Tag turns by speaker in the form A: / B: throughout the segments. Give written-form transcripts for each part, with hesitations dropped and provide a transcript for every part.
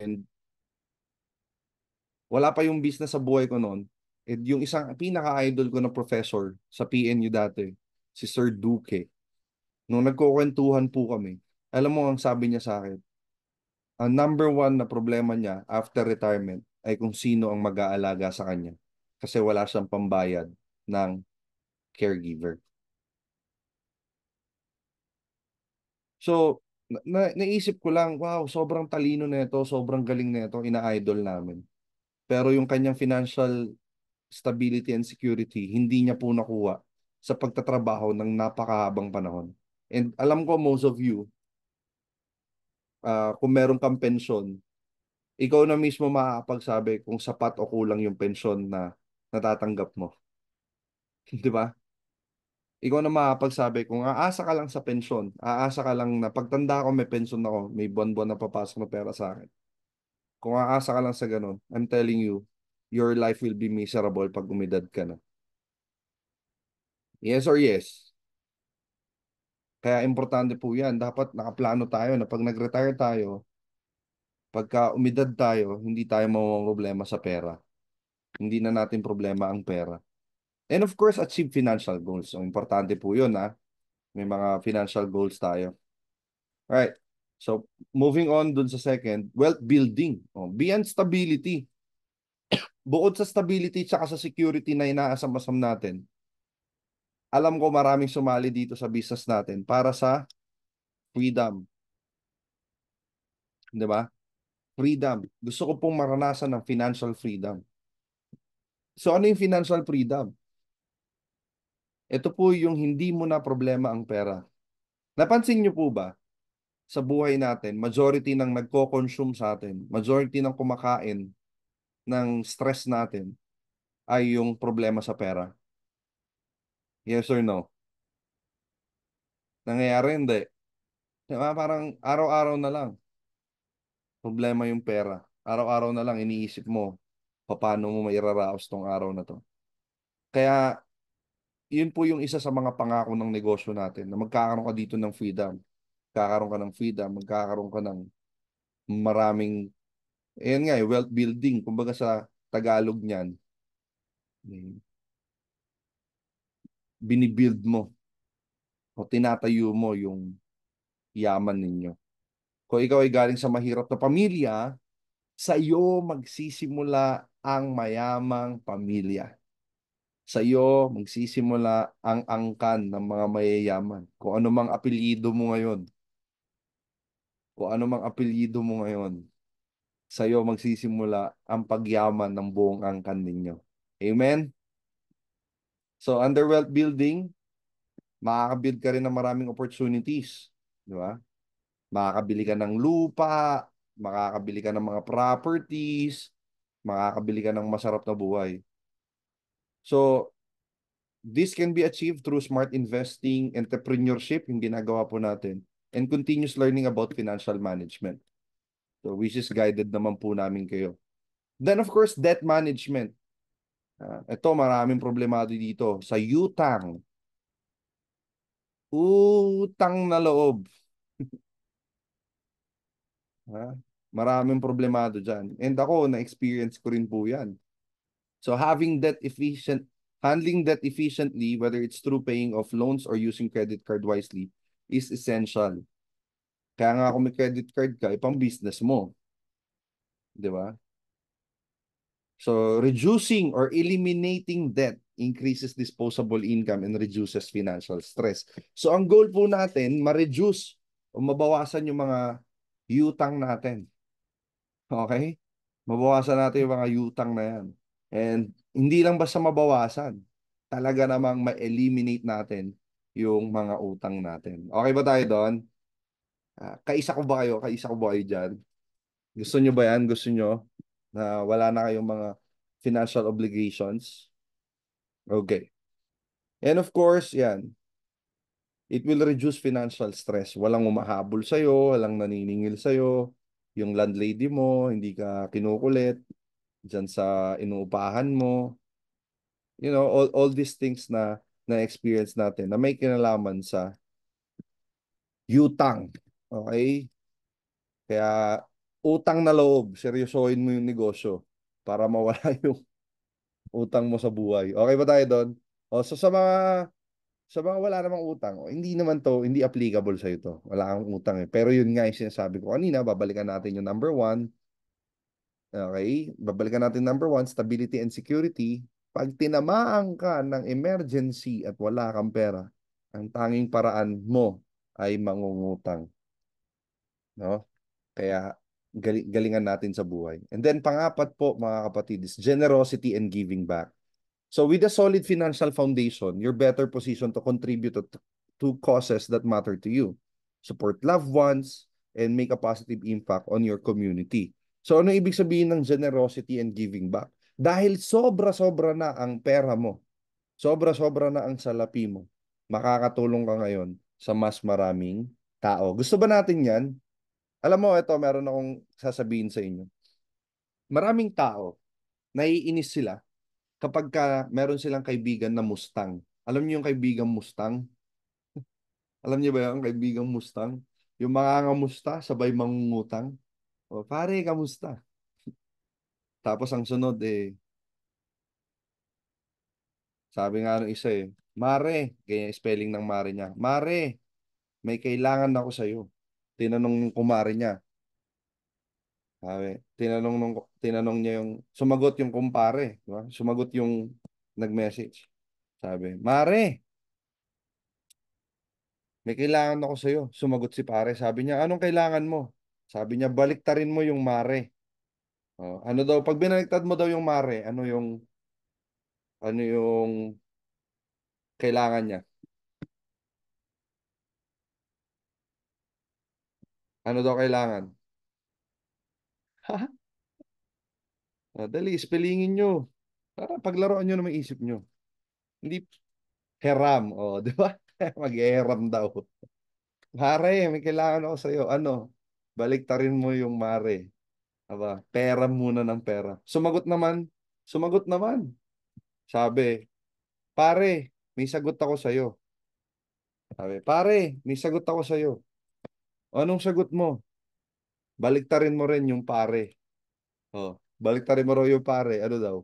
A: And wala pa yung business sa buhay ko noon. And yung isang pinaka-idol ko na professor sa PNU dati, si Sir Duque, nung nagkukwentuhan po kami, alam mo ang sabi niya sa akin, ang number one na problema niya after retirement ay kung sino ang mag-aalaga sa kanya. Kasi wala siyang pambayad ng caregiver. So, naisip ko lang, wow, sobrang talino nito, sobrang galing nito, ina-idol namin. Pero yung kanyang financial stability and security, hindi niya po nakuha sa pagtatrabaho ng napakahabang panahon. And alam ko most of you, kung meron kang pensyon, ikaw na mismo makakapagsabi kung sapat o kulang yung pensyon na natatanggap mo. Di ba? Ikaw na makakapagsabi kung aasa ka lang sa pensyon, aasa ka lang na pagtanda ko may pensyon ako, may buwan-buwan na papasok na pera sa akin. Kung aasa ka lang sa ganun, I'm telling you, your life will be miserable pag umidad ka na. Yes or yes? Kaya importante po yan. Dapat nakaplano tayo na pag nag-retire tayo, pagka umidad tayo, hindi tayo problema sa pera. Hindi na natin problema ang pera. And of course, achieve financial goals. So, importante po yun, ha? May mga financial goals tayo. Right. So, moving on dun sa second, wealth building. Oh, beyond stability. Bukod sa stability tsaka sa security na inaasam-asam natin, alam ko maraming sumali dito sa business natin para sa freedom. Di ba? Freedom. Gusto ko pong maranasan ng financial freedom. So ano yung financial freedom? Ito po yung hindi mo na problema ang pera. Napansin niyo po ba, sa buhay natin, majority ng nagko-consume sa atin, majority ng kumakain ng stress natin ay yung problema sa pera. Yes or no? Nangyayari hindi. Diba? Parang araw-araw na lang, problema yung pera. Araw-araw na lang iniisip mo, paano mo mairaraos tong araw na to. Kaya yun po yung isa sa mga pangako ng negosyo natin na magkakaroon ka dito ng freedom. Magkakaroon ka ng freedom, magkakaroon ka ng maraming, ayan nga, wealth building. Kumbaga sa Tagalog niyan, binibuild mo o tinatayo mo yung yaman ninyo. Kung ikaw ay galing sa mahirap na pamilya, sa iyo magsisimula ang mayamang pamilya. Sa iyo magsisimula ang angkan ng mga mayayaman. Kung ano mang apelyido mo ngayon, kung ano mang apelyido mo ngayon, sa iyo magsisimula ang pagyaman ng buong angkan ninyo. Amen? So, under wealth building, makakabuild ka rin ng maraming opportunities. Di ba? Makakabili ka ng lupa, makakabili ka ng mga properties, makakabili ka ng masarap na buhay. So, this can be achieved through smart investing, entrepreneurship, yung ginagawa po natin, and continuous learning about financial management. So, which is guided naman po namin kayo. Then, of course, debt management. Ito, maraming problemado dito. Sa utang. Utang na loob. Ha? Maraming problemado dyan. And ako, na-experience ko rin po yan. So handling debt efficiently, whether it's through paying off loans or using credit card wisely, is essential. Kaya nga kung may credit card ka, ipang business mo. Di ba? So, reducing or eliminating debt increases disposable income and reduces financial stress. So, ang goal po natin, ma-reduce o mabawasan yung mga utang natin. Okay? Mabawasan natin yung mga utang na yan. And hindi lang basta mabawasan, talaga namang ma-eliminate natin yung mga utang natin. Okay ba tayo doon? Kaisa ko ba kayo? Kaisa ko ba kayo dyan? Gusto nyo ba yan? Gusto nyo na wala na kayong mga financial obligations? Okay. And of course, yan, it will reduce financial stress. Walang umahabol sa'yo, walang naniningil sa'yo, yung landlady mo, hindi ka kinukulit dyan sa inuupahan mo. You know, all these things na na-experience natin na may kinalaman sa utang. Okay? Kaya utang na loob, seryosohin mo yung negosyo para mawala yung utang mo sa buhay. Okay ba tayo doon? O, so sa mga wala namang utang, hindi naman to, hindi applicable sa ito. Wala kang utang eh. Pero yun nga yung sinasabi ko kanina, babalikan natin yung number one. Okay? Babalikan natin number one, stability and security. Pag tinamaan ka ng emergency at wala kang pera, ang tanging paraan mo ay mangungutang. No? Kaya galingan natin sa buhay. And then pangapat po mga kapatid is generosity and giving back. So with a solid financial foundation, you're better positioned to contribute to causes that matter to you. Support loved ones and make a positive impact on your community. So ano ibig sabihin ng generosity and giving back? Dahil sobra-sobra na ang pera mo, sobra-sobra na ang salapi mo, makakatulong ka ngayon sa mas maraming tao. Gusto ba natin yan? Alam mo, ito, meron akong sasabihin sa inyo. Maraming tao, naiinis sila kapag meron silang kaibigan na Mustang. Alam niyo yung kaibigan Mustang? Alam niyo ba yung kaibigan Mustang? Yung mga ngamusta, sabay mangungutang. O, pare, kamusta? Tapos ang sunod sabi nga nung isa Mare, ganyan yung spelling ng Mare niya. Mare, may kailangan ako sa'yo. Tinanong ng kumare niya. Tinanong niya sumagot yung kumpare. Di ba? Sumagot yung nag-message. Sabi, Mare, may kailangan ako sa'yo. Sumagot si pare. Sabi niya, anong kailangan mo? Sabi niya, baliktarin mo yung mare. Ano daw, pag binaliktad mo daw yung mare, ano yung kailangan niya? Ano daw kailangan? Dali, spellingin nyo. Para paglaruan nyo na may isip nyo. Hindi, heram. Di ba? Mag-heram daw. Mare, may kailangan ako sa'yo. Ano? Baliktarin mo yung mare. Aba, pera muna ng pera. Sumagot naman. Sabi, pare, may sagot ako sa'yo. Sabi, pare, may sagot ako sa'yo. Anong sagot mo? Baliktarin mo rin yung pare. Baliktarin mo rin yung pare. Ano daw?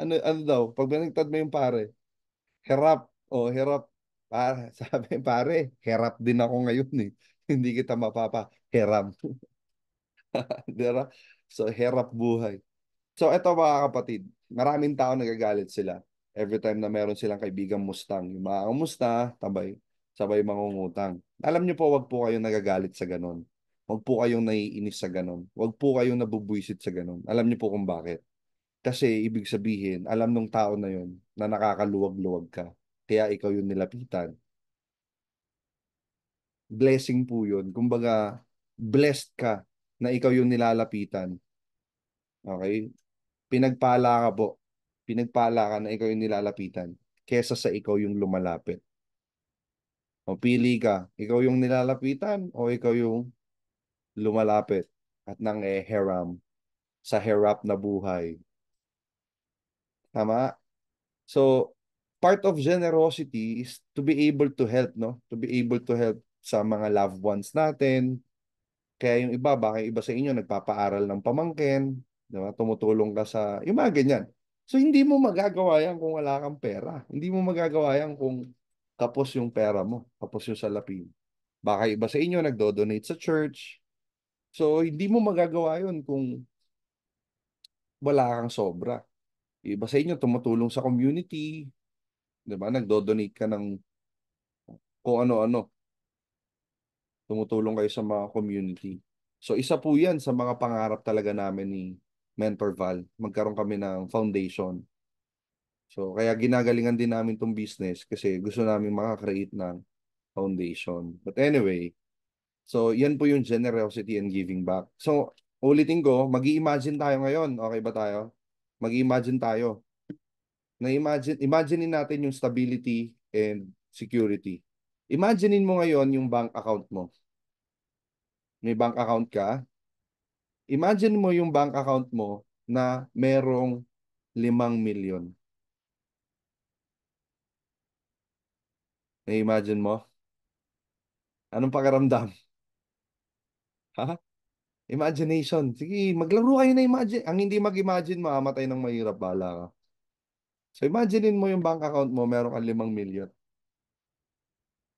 A: Ano daw? Pag baliktad mo yung pare, hirap. Hirap. Sabi, pare, hirap din ako ngayon eh. Hindi kita hiram. Diba? So, hirap buhay. So, eto mga kapatid, maraming tao nagagalit sila every time na meron silang kaibigang Mustang. Yung mga musta, sabay mangungutang. Alam niyo po, wag po kayong nagagalit sa ganon. Wag po kayong naiinis sa ganon. Wag po kayong nabubwisit sa ganon. Alam niyo po kung bakit. Kasi ibig sabihin, alam nung tao na yon na nakakaluwag-luwag ka. Kaya ikaw yung nilapitan. Blessing po yun. Kumbaga, blessed ka na ikaw yung nilalapitan. Okay? Pinagpala ka po. Pinagpala ka na ikaw yung nilalapitan kesa sa ikaw yung lumalapit. O pili ka, ikaw yung nilalapitan o ikaw yung lumalapit at nang hiram sa hirap na buhay. Tama? So, part of generosity is to be able to help, no? To be able to help sa mga loved ones natin. Kaya yung iba, baka yung iba sa inyo nagpapaaral ng pamangkin, diba? Tumutulong ka sa, yung mga ganyan. So, hindi mo magagawa yan kung wala kang pera. Hindi mo magagawa yan kung kapos yung pera mo, kapos yung salapi mo. Baka iba sa inyo nagdo-donate sa church. So, hindi mo magagawa yun kung wala kang sobra. Iba sa inyo tumutulong sa community, diba? Nagdo-donate ka ng kung ano-ano. Tumutulong kayo sa mga community. So isa po yan sa mga pangarap talaga namin ni Mentor Val. Magkaroon kami ng foundation. So kaya ginagalingan din namin tong business kasi gusto namin makakreate ng foundation. But anyway, so yan po yung generosity and giving back. So ulitin ko, mag-i-imagine tayo ngayon. Okay ba tayo? Mag-i-imagine tayo. Imaginein natin yung stability and security. Imaginein mo ngayon yung bank account mo. May bank account ka. Imagine mo yung bank account mo na merong 5 milyon. Na-imagine mo? Anong pakiramdam? Ha? Imagination. Sige, maglaro kayo na imagine. Ang hindi mag-imagine, mamamatay ng mahirap, bala ka. So, imaginein mo yung bank account mo, meron kang 5 milyon.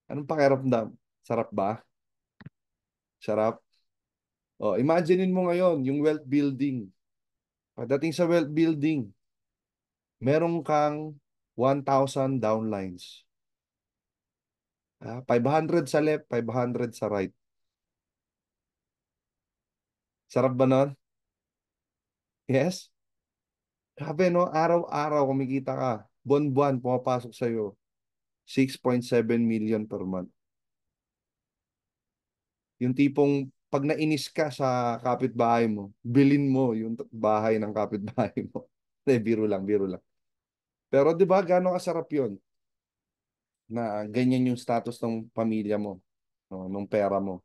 A: Anong pakiramdam? Sarap ba? Sarap? O, imaginein mo ngayon, yung wealth building. Pagdating sa wealth building, meron kang 1,000 downlines. 500 sa left, 500 sa right. Sarap ba nun? Yes? Grabe, no? Araw-araw kumikita ka. Buwan-buwan pumapasok sa'yo. 6.7 million per month. Yung tipong pag nainis ka sa kapitbahay mo, bilin mo yung bahay ng kapitbahay mo. Hindi, biro lang, biro lang. Pero di ba, gano'ng kasarap yun na ganyan yung status ng pamilya mo, no, ng pera mo.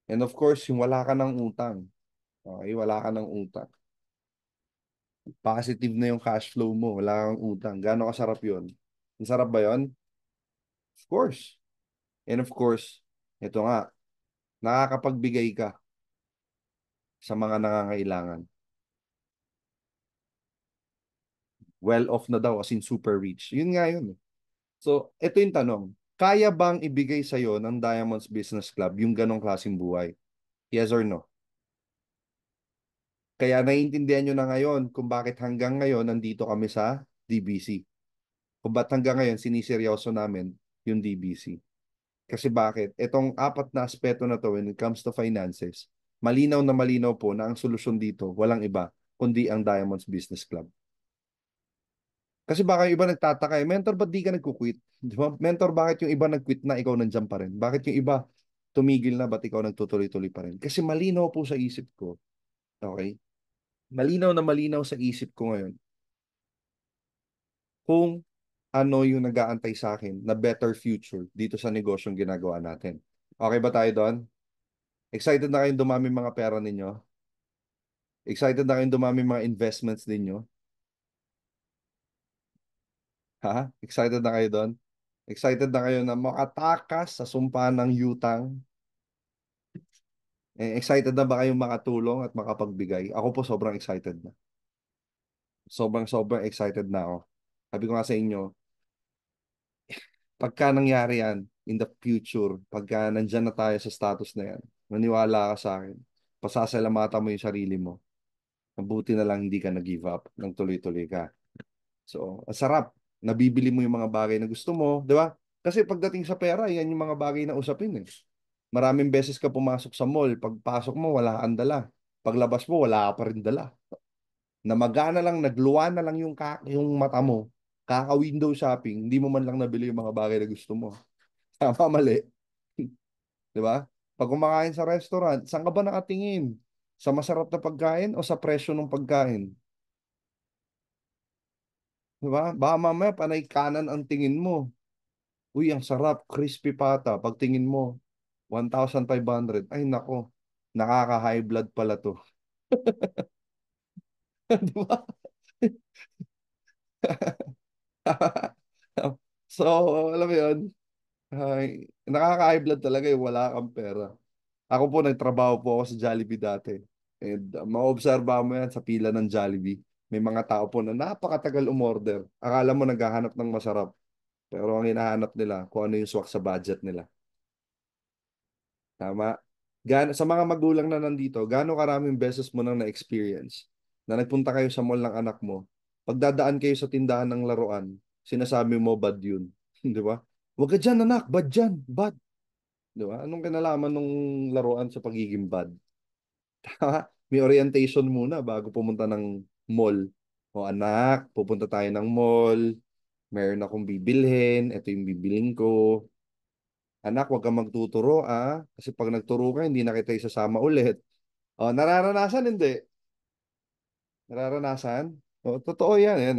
A: And of course, yung wala ka ng utang. Okay, wala ka ng utang. Positive na yung cash flow mo, wala kang utang. Gano'ng kasarap yun? Ang sarap ba yun? Of course. And of course, ito nga, nakakapagbigay ka sa mga nangangailangan. Well off na daw, as in super rich. Yun nga yun. So, ito yung tanong. Kaya bang ibigay sa'yo ng Diamonds Business Club yung ganong klaseng buhay? Yes or no? Kaya naiintindihan nyo na ngayon kung bakit hanggang ngayon nandito kami sa DBC. Kung ba't hanggang ngayon siniseryoso namin yung DBC. Kasi bakit? Itong apat na aspeto na to when it comes to finances, malinaw na malinaw po na ang solusyon dito, walang iba, kundi ang Diamonds Business Club. Kasi baka yung iba nagtataka, mentor, ba't di ka nagkukwit? Di ba? Mentor, bakit yung iba nagquit na, ikaw nandiyan pa rin? Bakit yung iba tumigil na, ba't ikaw nagtutuloy-tuloy pa rin? Kasi malinaw po sa isip ko, okay? Malinaw na malinaw sa isip ko ngayon kung ano yung nag-aantay sa akin na better future dito sa negosyong ginagawa natin. Okay ba tayo doon? Excited na kayong dumami mga pera ninyo? Excited na kayong dumami mga investments ninyo? Ha? Excited na kayo doon? Excited na kayo na makatakas sa sumpa ng utang? Excited na ba kayong makatulong at makapagbigay? Ako po sobrang excited na. Sobrang excited na ako. Sabi ko nga sa inyo, pagka nangyari yan in the future, pagka nandyan na tayo sa status na yan, maniwala ka sa akin, pasasalamatan mo yung sarili mo. Mabuti na lang hindi ka nag-give up, nang tuloy-tuloy ka. So, ang sarap. Nabibili mo yung mga bagay na gusto mo, di ba? Kasi pagdating sa pera, yan yung mga bagay na usapin eh. Maraming beses ka pumasok sa mall, pagpasok mo, wala kang dala. Paglabas mo, wala ka pa rin dala. Namagana lang, nagluwa na lang yung mata mo. Kaka-window shopping, hindi mo man lang nabili yung mga bagay na gusto mo. Tama, mali. Di ba? Pag kumakain sa restaurant, saan ka ba nakatingin? Sa masarap na pagkain o sa presyo ng pagkain? Di ba? Baka mamaya panay kanan ang tingin mo. Uy, ang sarap, crispy pata. Pagtingin mo, 1,500. Ay, nako. Nakaka-high blood pala to. Di ba? So, alam mo yun, ay, nakaka-high blood talaga yung wala kang pera. Ako po, nagtrabaho po ako sa Jollibee dati. And maobserba mo yan sa pila ng Jollibee. May mga tao po na napakatagal umorder. Akala mo naghahanap ng masarap. Pero ang hinahanap nila, kung ano yung swak sa budget nila. Tama? Sa mga magulang na nandito, gaano karaming beses mo nang na-experience na nagpunta kayo sa mall ng anak mo, pagdadaan kayo sa tindahan ng laruan, sinasabi mo, bad yun. Di ba? Huwag ka dyan, anak. Bad dyan. Bad. Di ba? Anong kinalaman ng laruan sa pagiging bad? May orientation muna bago pumunta ng mall. O anak, pupunta tayo ng mall. Meron akong bibilhin. Ito yung bibilin ko. Anak, huwag kang magtuturo, ah. Kasi pag nagturo ka, hindi na kita isasama ulit. O, nararanasan, hindi. Nararanasan? O, totoo yan. Yan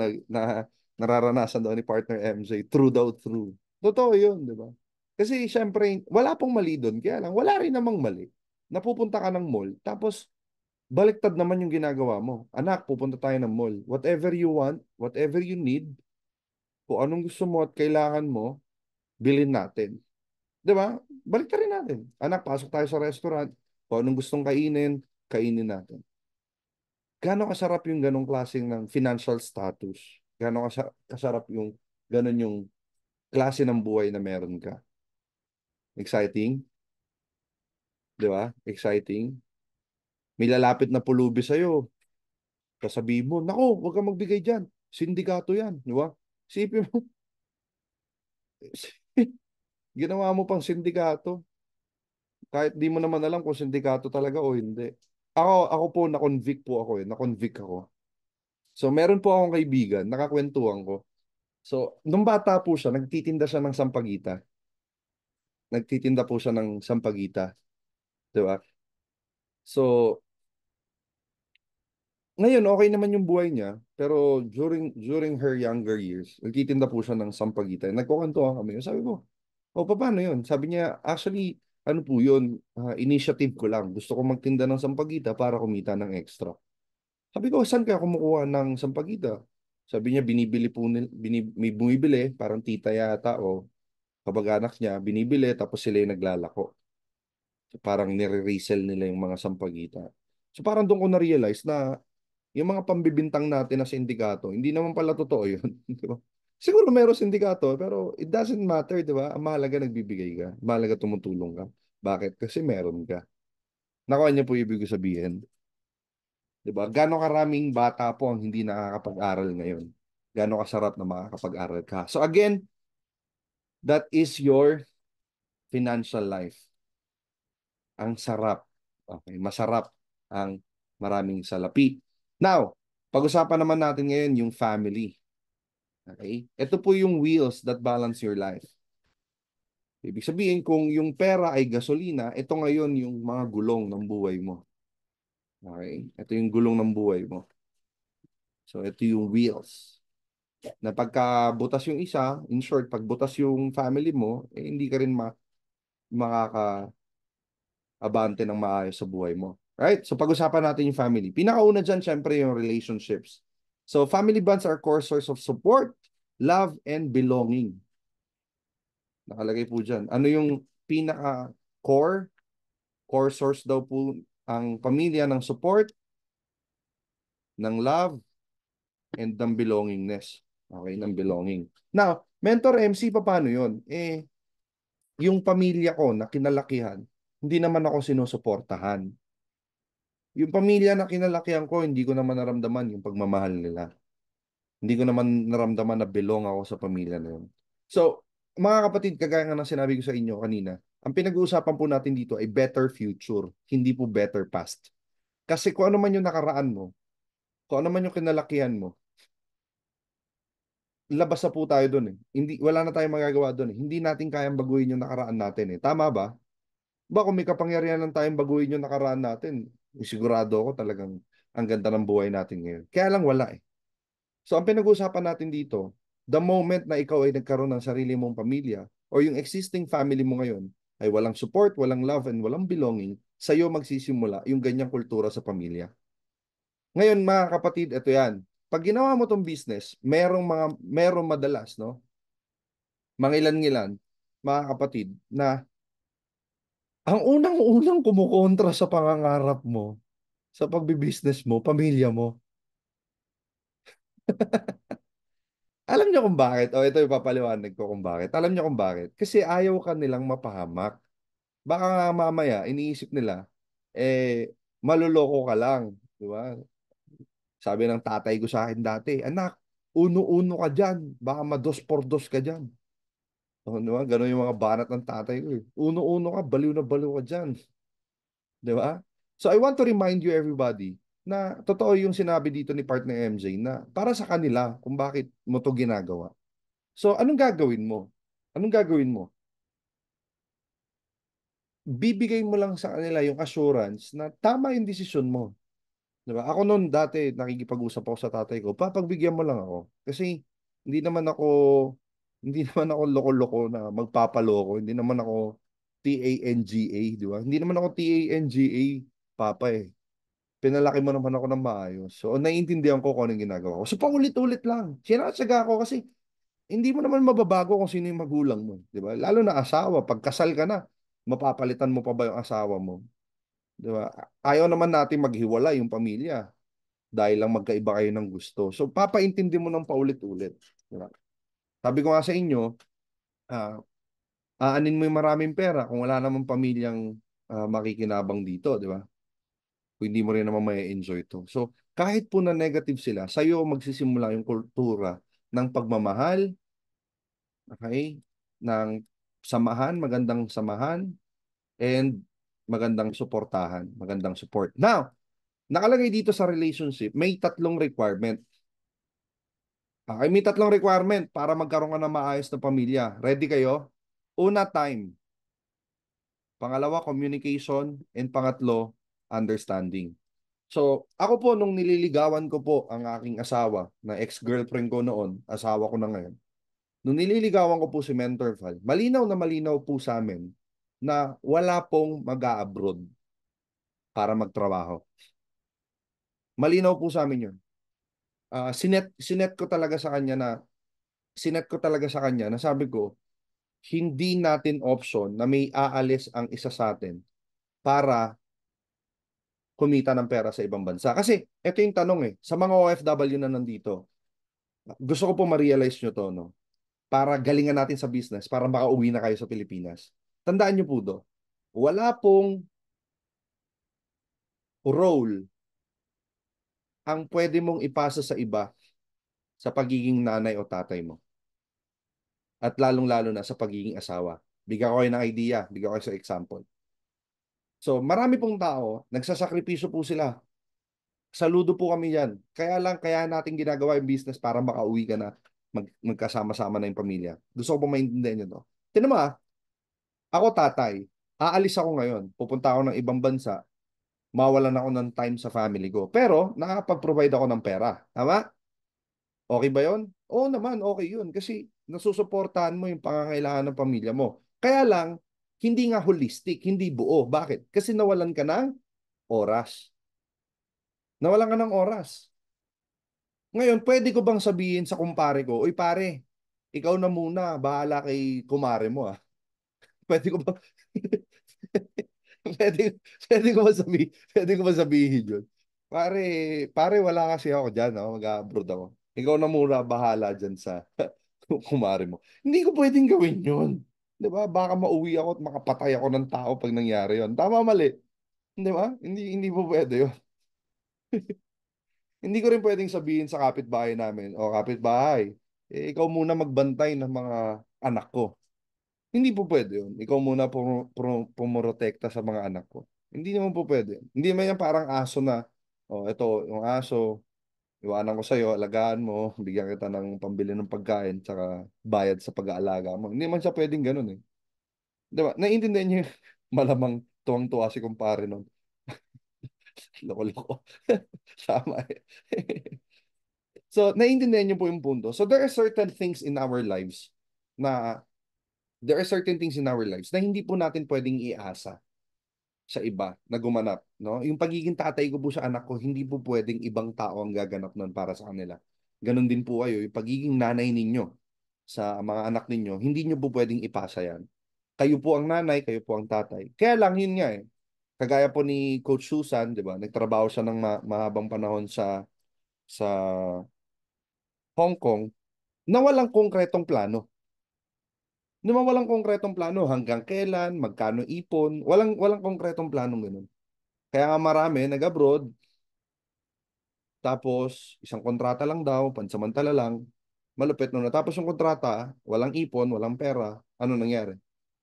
A: nararanasan daw ni partner MJ. True daw, true. Totoo yun, di ba? Kasi syempre, wala pong mali doon. Kaya lang, wala rin namang mali. Napupunta ka ng mall, tapos baliktad naman yung ginagawa mo. Anak, pupunta tayo ng mall. Whatever you want, whatever you need, kung anong gusto mo at kailangan mo, bilhin natin. Di ba? Balik rin natin. Anak, pasok tayo sa restaurant. Kung anong gustong kainin, kainin natin. Gano'ng kasarap yung ganong klaseng ng financial status? Gano'ng kasarap yung ganon yung klase ng buhay na meron ka? Exciting? Di ba? Exciting. May lalapit na pulubi sa'yo. Sasabihin mo, nako, huwag kang magbigay dyan. Sindikato yan. Di ba? Sipin mo, ginawa mo pang sindikato. Kahit di mo naman alam kung sindikato talaga o hindi. Ako po, na-convict po ako eh. Na-convict ako. So, meron po akong kaibigan, nakakwentuhan ko. So, nung bata po siya, nagtitinda siya ng sampagita. Nagtitinda po siya ng sampagita. Di ba? So, ngayon, okay naman yung buhay niya. Pero during her younger years, nagtitinda po siya ng sampagita. Nagkukwentuhan kami. Sabi ko, o paano yun? Sabi niya, actually, ano po yun? Initiative ko lang. Gusto ko magtinda ng sampagita para kumita ng extra. Sabi ko, saan kaya kumukuha ng sampagita? Sabi niya, binibili po, may bumibili, parang tita yata o kabag-anak niya, binibili, tapos sila yung naglalako. So, parang nire-resell nila yung mga sampagita. So parang doon ko na-realize na yung mga pambibintang natin na sindikato, hindi naman pala totoo yun. Di ba? Siguro meron sindikato, pero it doesn't matter, di ba? Ang mahalaga nagbibigay ka. Ang mahalaga tumutulong ka. Bakit? Kasi meron ka. Nakuha niyo po ibig ko sabihin. Di ba? Gano'ng karaming bata po ang hindi nakakapag-aral ngayon. Gano'ng kasarap na makakapag-aral ka. So again, that is your financial life. Ang sarap. Okay, masarap ang maraming salapi. Now, pag-usapan naman natin ngayon yung family. Okay? Ito po yung wheels that balance your life. Ibig sabihin, kung yung pera ay gasolina, ito ngayon yung mga gulong ng buhay mo. Okay? Ito yung gulong ng buhay mo. So, ito yung wheels. Na pagka-butas yung isa, in short, pag butas yung family mo, eh, hindi ka rin makaka-abante ng maayos sa buhay mo. Right? So, pag-usapan natin yung family. Pinakauna dyan, syempre, yung relationships. So, family bonds are core source of support, love, and belonging. Nakalagay po dyan. Ano yung pinaka-core? Core source daw po ang pamilya ng support, ng love, and ng belongingness. Okay, ng belonging. Now, Mentor MC, pa paano yun? Eh, yung pamilya ko na kinalakihan, hindi naman ako sinusuportahan. Yung pamilya na kinalakihan ko, hindi ko naman naramdaman yung pagmamahal nila. Hindi ko naman naramdaman na belong ako sa pamilya na yun. So, mga kapatid, kagaya nga ng sinabi ko sa inyo kanina, ang pinag-uusapan po natin dito ay better future, hindi po better past. Kasi kung ano man yung nakaraan mo, kung ano man yung kinalakihan mo, labas na po tayo doon eh. Hindi, wala na tayong magagawa doon eh. Hindi natin kayang baguhin yung nakaraan natin eh. Tama ba? Ba kung may kapangyarihan ng tayong baguhin yung nakaraan natin, sigurado ako talagang ang ganda ng buhay natin ngayon. Kaya lang wala eh. So ang pinag-uusapan natin dito, the moment na ikaw ay nagkaroon ng sarili mong pamilya o yung existing family mo ngayon ay walang support, walang love, and walang belonging, sa'yo magsisimula yung ganyang kultura sa pamilya. Ngayon mga kapatid, ito yan. Pag ginawa mo tong business, merong madalas, no? Mangilan-ngilan, mga kapatid, na ang unang-unang kumukontra sa pangangarap mo, sa pagbibusiness mo, pamilya mo. Alam niyo kung bakit? O ito ipapaliwanag ko kung bakit. Alam niyo kung bakit? Kasi ayaw ka nilang mapahamak. Baka nga mamaya, iniisip nila, eh, maluloko ka lang. Di ba? Sabi ng tatay ko sa akin dati, anak, uno-uno ka dyan. Baka mados por dos ka dyan. O, di ba? Ganun yung mga banat ng tatay ko eh. Uno-uno ka, baliw na baliw ka dyan. Di ba? So I want to remind you everybody na totoo yung sinabi dito ni partner MJ na para sa kanila kung bakit mo to ginagawa. So anong gagawin mo? Anong gagawin mo? Bibigay mo lang sa kanila yung assurance na tama yung desisyon mo. Diba? Ako noon dati nakikipag-usap ako sa tatay ko, papagbigyan mo lang ako. Kasi hindi naman ako hindi naman ako loko-loko na magpapaloko. Hindi naman ako TANGA, di ba? Hindi naman ako TANGA, papa eh. Pinalaki mo naman ako ng maayos. So, naiintindihan ko kung anong ginagawa ko. So, paulit-ulit lang. Sinatsaga ako kasi hindi mo naman mababago kung sino yung magulang mo, di ba? Lalo na asawa, pag kasal ka na, mapapalitan mo pa ba yung asawa mo? Di ba? Ayaw naman natin maghiwala yung pamilya dahil lang magkaiba kayo ng gusto. So, papaintindi mo ng paulit-ulit. Di ba? Sabi ko nga sa inyo, ah, aanin mo yung maraming pera kung wala namang pamilyang makikinabang dito, di ba? Kung hindi mo rin naman may enjoy to. So, kahit po na negative sila, sa'yo magsisimula yung kultura ng pagmamahal, okay? Ng samahan, magandang samahan, and magandang suportahan, magandang support. Now, nakalagay dito sa relationship, may tatlong requirement. Okay, may tatlong requirement para magkaroon ka ng maayos na pamilya. Ready kayo? Una, time. Pangalawa, communication. And pangatlo, understanding. So, ako po, nung nililigawan ko po ang aking asawa, na ex-girlfriend ko noon, asawa ko na ngayon, nung nililigawan ko po si Mentor Val, malinaw na malinaw po sa amin na wala pong mag-a-abroad para magtrabaho. Malinaw po sa amin yun. Sinet ko talaga sa kanya na sinet ko talaga sa kanya na sabi ko, hindi natin option na may aalis ang isa sa atin para kumita ng pera sa ibang bansa. Kasi ito yung tanong sa mga OFW na nandito, gusto ko po ma-realize nyo to, no? Para galingan natin sa business, para makauwi na kayo sa Pilipinas. Tandaan nyo po do, wala pong role ang pwede mong ipasa sa iba sa pagiging nanay o tatay mo. At lalong-lalo na sa pagiging asawa. Bigyan ko kayo ng idea, bigyan ko kayo sa example. So, marami pong tao, nagsasakripisyo po sila. Saludo po kami yan. Kaya lang, kaya natin ginagawa yung business para makauwi ka na, magkasama-sama na yung pamilya. Gusto ko po maintindihan nyo to. Tinan mo ako tatay, aalis ako ngayon, pupunta ako ng ibang bansa, mawalan ako ng time sa family ko. Pero, nakapag-provide ako ng pera. Tama? Okay ba yon? Oo naman, okay yun. Kasi nasusuportahan mo yung pangangailangan ng pamilya mo. Kaya lang, hindi nga holistic, hindi buo. Bakit? Kasi nawalan ka ng oras. Nawalan ka ng oras. Ngayon, pwede ko bang sabihin sa kumpare ko, "Uy pare, ikaw na muna, bahala kay kumare mo ah." Pwede ko bang pwede, pwede ko ba sabihin yun? Pare, pare wala kasi ako dyan, mag-abroad ako. Ikaw na muna, bahala dyan sa kumare mo. Hindi ko pwedeng gawin yun. Di ba? Baka mauwi ako at makapatay ako ng tao pag nangyari yun. Tama, mali. Di ba? Hindi po pwede yun. Hindi ko rin pwedeng sabihin sa kapitbahay namin, o kapitbahay, ikaw muna magbantay ng mga anak ko. Hindi po pwede yun. Ikaw muna pumurotekta sa mga anak ko. Hindi naman po pwede. Hindi naman yan parang aso na, oh, ito, yung aso, iwanan ko sa'yo, alagaan mo, bigyan kita ng pambili ng pagkain, tsaka bayad sa pag-aalaga mo. Hindi man siya pwedeng ganun eh. Di ba? Naiintindihan niyo yung malamang tuwang-tuwa si kumpare nun. Loko-loko. Tama eh. So, naiintindihan niyo po yung punto. So, there are certain things in our lives na hindi po natin pwedeng iasa sa iba na gumanap, no? Yung pagiging tatay ko po sa anak ko, hindi po pwedeng ibang tao ang gaganap nun para sa kanila. Ganon din po kayo, yung pagiging nanay ninyo sa mga anak ninyo, hindi nyo po pwedeng ipasa yan. Kayo po ang nanay, kayo po ang tatay. Kaya lang yun nga eh. Kagaya po ni Coach Susan, 'di ba? Nagtrabaho siya ng mahabang panahon sa Hong Kong na walang konkretong plano. Naman walang konkretong plano hanggang kailan, magkano ipon, walang konkretong planong ganun. Kaya nga marami nag-abroad, tapos isang kontrata lang daw, pansamantala lang, malupit nung natapos yung kontrata, walang ipon, walang pera, ano nangyari?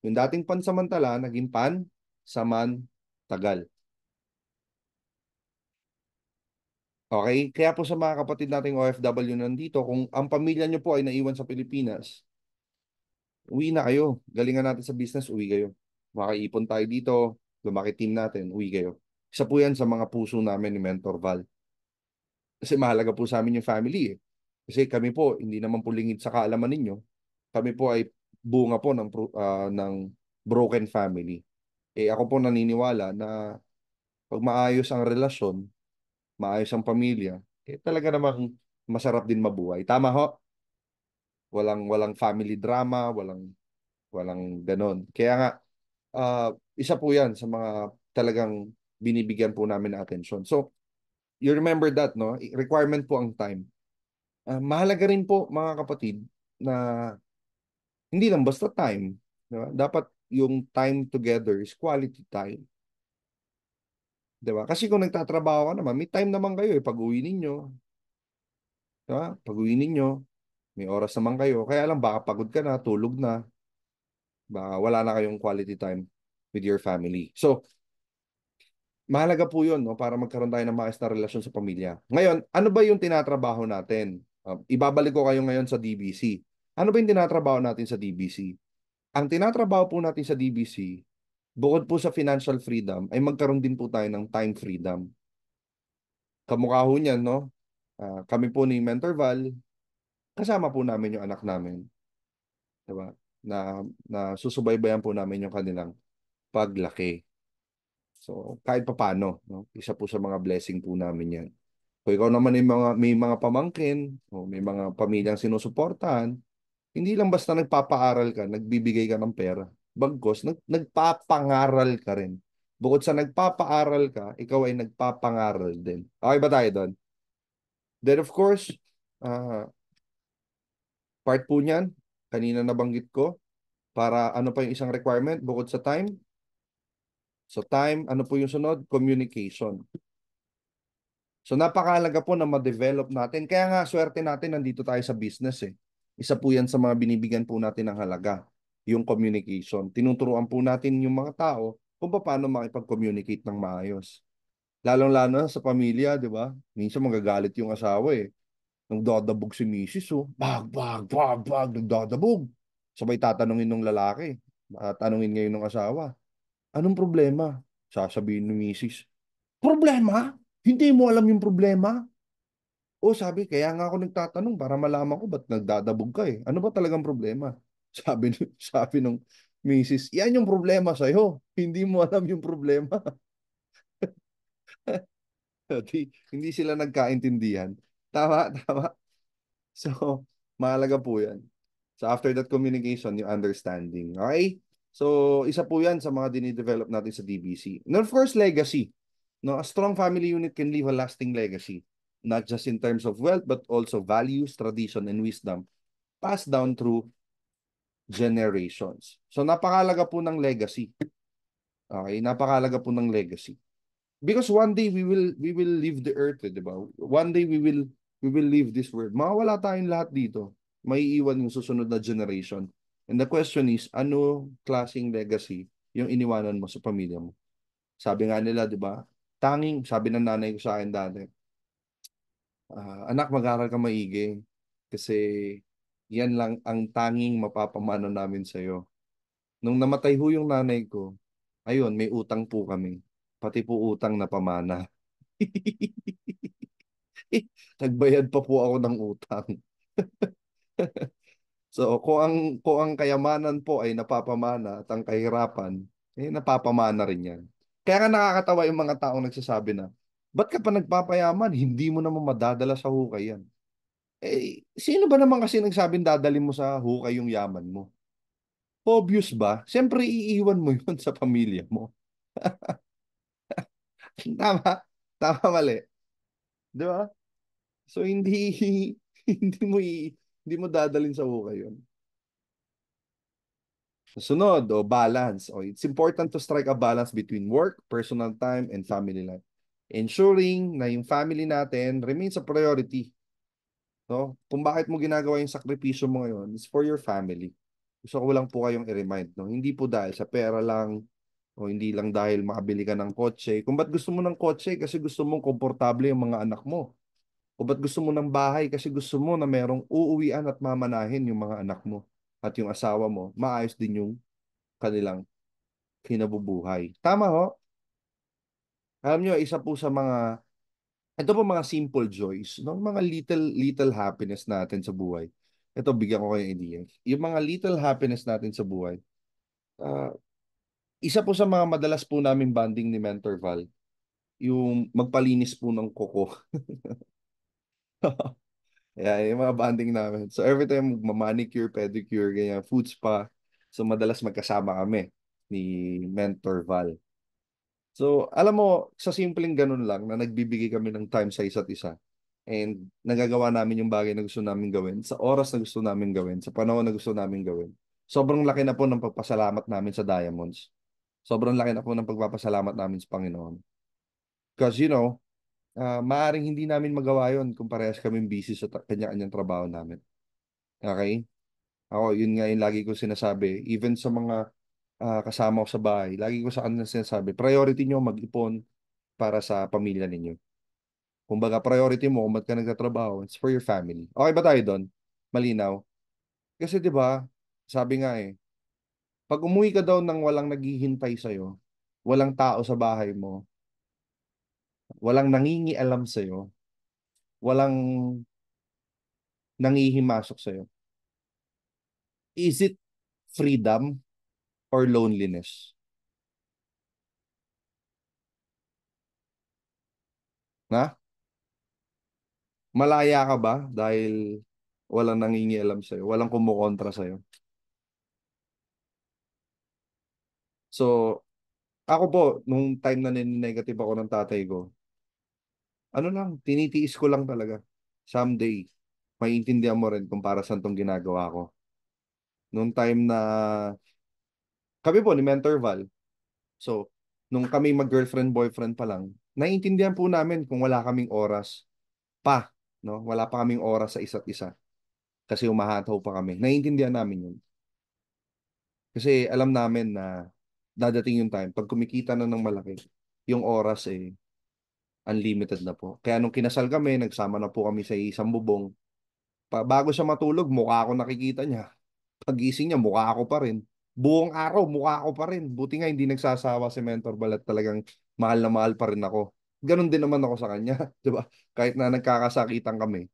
A: Yung dating pansamantala, naging tagal. Okay? Kaya po sa mga kapatid nating OFW nandito, kung ang pamilya nyo po ay naiwan sa Pilipinas, uwi na kayo. Galingan natin sa business, uwi kayo. Makaipon tayo dito, lumaki team natin, uwi kayo. Isa po yan sa mga puso namin ni Mentor Val. Kasi mahalaga po sa amin yung family eh. Kasi kami po, hindi naman po lingid sa kaalaman ninyo. Kami po ay bunga po ng broken family. Eh ako po naniniwala na pag maayos ang relasyon, maayos ang pamilya, eh talaga namang masarap din mabuhay. Tama ho? Walang walang family drama, walang ganon. Kaya nga isa po 'yan sa mga talagang binibigyan po namin ng atensyon. So, you remember that, no? Requirement po ang time. Mahalaga rin po, mga kapatid, na hindi lang basta time, di ba? Dapat yung time together is quality time, di ba? Kasi kung nagtatrabaho ka naman, may time naman kayo pag-uwi ninyo, di ba? Pag-uwi ninyo, may oras naman kayo. Kaya lang baka pagod ka na, tulog na, baka wala na kayong quality time with your family. So, mahalaga po yun, no, para magkaroon tayo ng maayos na relasyon sa pamilya. Ngayon, ano ba yung tinatrabaho natin? Ibabalik ko kayo ngayon sa DBC. Ano ba yung tinatrabaho natin sa DBC? Ang tinatrabaho po natin sa DBC, bukod po sa financial freedom, ay magkaroon din po tayo ng time freedom. Kamukha ho niyan, no? Kami po ni Mentor Val, kasama po namin yung anak namin. Diba? Na susubaybayan po namin yung kanilang paglaki. So, kahit papano, no? Isa po sa mga blessing po namin yan. Kung ikaw naman may mga pamangkin, o may mga pamilyang sinusuportahan, hindi lang basta nagpapaaral ka, nagbibigay ka ng pera. Bagkos, nagpapangaral ka rin. Bukod sa nagpapaaral ka, ikaw ay nagpapangaral din. Okay ba tayo doon? Then of course, uh, part po niyan, kanina nabanggit ko, para ano pa yung isang requirement bukod sa time? So time, ano po yung sunod? Communication. So napakahalaga po na ma-develop natin. Kaya nga swerte natin nandito tayo sa business eh. Isa po yan sa mga binibigyan po natin ng halaga, yung communication. Tinuturuan po natin yung mga tao kung paano makipag-communicate ng maayos. Lalong-lalo na sa pamilya, di ba? Minsan magagalit yung asawa eh. Nung dadabog si misis, oh. Bag, bag, bag, bag, nagdadabog. Sabay tatanungin ng lalaki. Tanungin ngayon ng asawa. Anong problema? Sasabihin ng misis. Problema? Hindi mo alam yung problema? O sabi, kaya nga ako nagtatanong para malaman ko ba't nagdadabog ka eh. Ano ba talagang problema? Sabi nung misis, yan yung problema sa'yo. Hindi mo alam yung problema. Hindi sila nagkaintindihan. Tama, tama. So, mahalaga po yan. So, after that communication, yung understanding. Okay? So, isa po yan sa mga dinidevelop natin sa DBC. And of course, legacy. No, a strong family unit can leave a lasting legacy, not just in terms of wealth, but also values, tradition, and wisdom passed down through generations. So, napakalaga po ng legacy. Okay? Napakalaga po ng legacy. Because one day we will leave the earth, di ba? One day we will leave this world. Mawawala tayong lahat dito. May iwan yung susunod na generation. And the question is, ano klaseng legacy yung iniwanan mo sa pamilya mo? Sabi nga nila, di ba? Sabi ng nanay ko sa akin dati, anak, mag-aral ka maigi. Kasi yan lang ang tanging mapapamana namin sa'yo. Nung namatay ho yung nanay ko, ayun, may utang po kami. Pati po utang na pamana. Nagbayad pa po ako ng utang. So, kung ang kayamanan po ay napapamana at ang kahirapan, napapamana rin yan. Kaya nga nakakatawa yung mga taong nagsasabi na, ba't ka pa nagpapayaman? Hindi mo naman madadala sa hukay yan. Sino ba naman kasi nagsabing dadalhin mo sa hukay yung yaman mo? Obvious ba? Siyempre, iiwan mo yun sa pamilya mo. Tama? Tama, mali. Di ba? So, hindi mo hindi mo dadalhin sa hukay yun. Sunod, balance. It's important to strike a balance between work, personal time, and family life. Ensuring na yung family natin remains a priority. No? Kung bakit mo ginagawa yung sakripisyo mo ngayon, it's for your family. Gusto ko lang po kayong i-remind. No? Hindi po dahil sa pera lang, o hindi lang dahil makabili ka ng kotse. Kung ba't gusto mo ng kotse, kasi gusto mong komportable yung mga anak mo. O ba't gusto mo ng bahay, kasi gusto mo na merong uuwian at mamanahin yung mga anak mo. At yung asawa mo, maayos din yung kanilang kinabubuhay. Tama ho? Alam nyo, isa po sa mga, ito po mga simple joys, no? Mga little happiness natin sa buhay. Ito, bigyan ko kayo idea. Yung mga little happiness natin sa buhay, ah, isa po sa mga madalas po namin bonding ni Mentor Val, yung magpalinis po ng kuko. Yeah, yung mga bonding namin. So every time manicure, pedicure, ganyan, food spa. So madalas magkasama kami ni Mentor Val. So alam mo, sa simpleng ganun lang na nagbibigay kami ng time sa isa't isa. And nagagawa namin yung bagay na gusto namin gawin, sa oras na gusto namin gawin, sa panahon na gusto namin gawin. Sobrang laki na po ng pagpasalamat namin sa Diamonds. Sobrang laki na po ng pagpapasalamat namin sa Panginoon. Because maaring hindi namin magawa yon kung parehas kaming busy sa kanya-kanyang trabaho namin. Okay? Ako, yun nga yung lagi ko sinasabi. Even sa mga kasama ko sa bahay, lagi ko sa kanila sinasabi, priority nyo mag-ipon para sa pamilya ninyo. Kumbaga, priority mo kung ba't ka nagtatrabaho, it's for your family. Okay ba tayo doon? Malinaw? Kasi 'di ba, sabi nga pag umuwi ka daw ng walang naghihintay sa'yo, walang tao sa bahay mo, walang nangingialam sa'yo, walang nangihimasok sa'yo, is it freedom or loneliness? Na? Malaya ka ba dahil walang nangingialam sa'yo, walang kumukontra sa'yo? So, ako po, nung time na negative ako ng tatay ko, ano lang, tinitiis ko lang talaga. Someday, maiintindihan mo rin kung para saan tong ginagawa ko. Nung time na kami po ni Mentor Val, so, nung kami mag-girlfriend, boyfriend pa lang, naiintindihan po namin kung wala kaming oras pa, no? Wala pa kaming oras sa isa't isa kasi umahataw pa kami. Naiintindihan namin yun. Kasi alam namin na dadating yung time, pag kumikita na ng malaki, yung oras unlimited na po. Kaya nung kinasal kami, nagsama na po kami sa isang bubong. Bago siya matulog, mukha ako nakikita niya. Pagising niya, mukha ako pa rin. Buong araw, mukha ako pa rin. Buti nga hindi nagsasawa si Mentor Balat, talagang mahal na mahal pa rin ako. Ganon din naman ako sa kanya, 'di ba? Kahit na nagkakasakitan kami,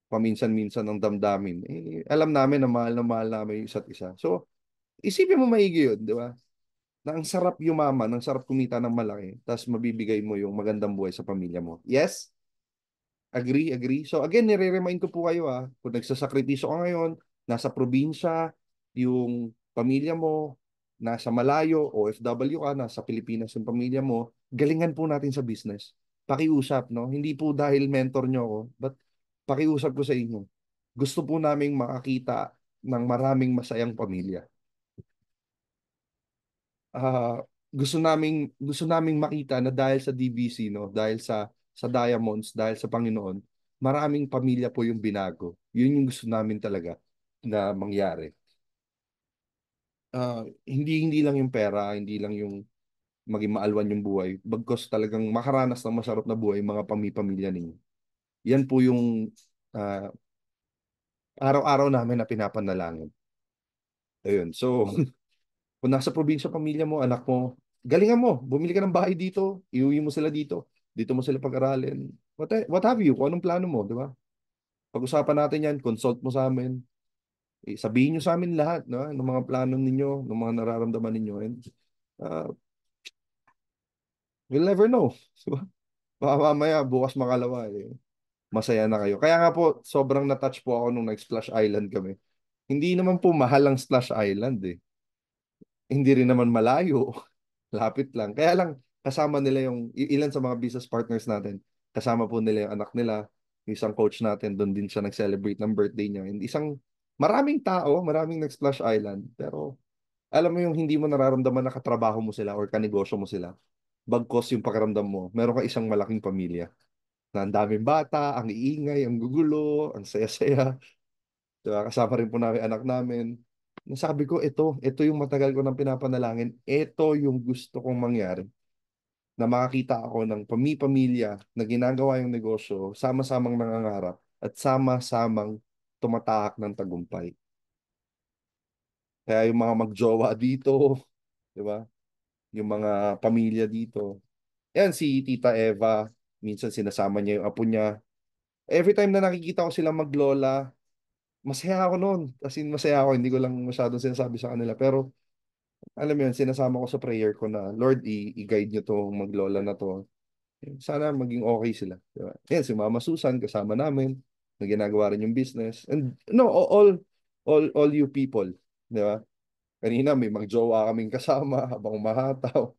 A: paminsan-minsan ng damdamin, alam namin na mahal namin yung isa't isa. So, isipin mo maigi yun, 'di ba? Na ang sarap yumaman, ang sarap kumita ng malaki, tapos mabibigay mo yung magandang buhay sa pamilya mo. Yes? Agree, agree. So again, nire-remind ko po kayo kung nagsasakripisyo ka ngayon, nasa probinsya, yung pamilya mo, nasa malayo, OFW ka, nasa Pilipinas yung pamilya mo, galingan po natin sa business. Pakiusap, no? Hindi po dahil mentor nyo ako, but pakiusap ko sa inyo. Gusto po naming makakita ng maraming masayang pamilya. Gusto naming makita na dahil sa DBC, no, dahil sa Diamonds, dahil sa Panginoon, maraming pamilya po yung binago. Yun yung gusto namin talaga na mangyari. Hindi hindi lang yung pera, hindi lang yung maging maalwan yung buhay, bagkus talagang makaranas ng masarap na buhay yung mga pamilya ninyo. Yan po yung ah, araw-araw namin na pinapanalangin. Ayun. So, kung nasa probinsya pamilya mo, anak mo, galingan mo, bumili ka ng bahay dito, iuwi mo sila dito, dito mo sila pag-aralin. What have you? Kung anong plano mo, di ba? Pag-usapan natin yan, consult mo sa amin. Sabihin nyo sa amin lahat, no? Ng mga plano ninyo, ng mga nararamdaman ninyo. And uh, we'll never know. Diba? Baka mamaya, bukas makalawa, masaya na kayo. Kaya nga po, sobrang na-touch po ako nung nag-Splash Island kami. Hindi naman po mahal ang Splash Island Hindi rin naman malayo. Lapit lang. Kaya lang, kasama nila yung ilan sa mga business partners natin. Kasama po nila yung anak nila. Yung isang coach natin, doon din siya nag-celebrate ng birthday niya. And maraming tao, maraming nag-Splash Island. Pero, alam mo yung hindi mo nararamdaman na katrabaho mo sila or kanegosyo mo sila. Bagkos yung pakiramdam mo, meron ka isang malaking pamilya. Na ang daming bata, ang iingay, ang gugulo, ang saya-saya. Diba? Kasama rin po namin anak namin. Nasabi ko, ito yung matagal ko nang pinapanalangin. Ito yung gusto kong mangyari. Na makakita ako ng pamilya na ginagawa yung negosyo, sama-samang nangangarap, at sama-samang tumatahak ng tagumpay. Kaya yung mga magjowa dito, di ba? Yung mga pamilya dito. Yan, si Tita Eva, minsan sinasama niya yung apo niya. Every time na nakikita ko silang maglola, masaya ako noon. As in, masaya ako. Hindi ko lang masyadong sinasabi sa kanila. Pero, alam mo yun, sinasama ko sa prayer ko na, Lord, i-guide nyo to maglola na to. Sana maging okay sila. Diba? Yan, si Mama Susan, kasama namin. na ginagawa rin yung business. And no, all you people, di ba? Kanina may magjowa kaming kasama habang umahataw.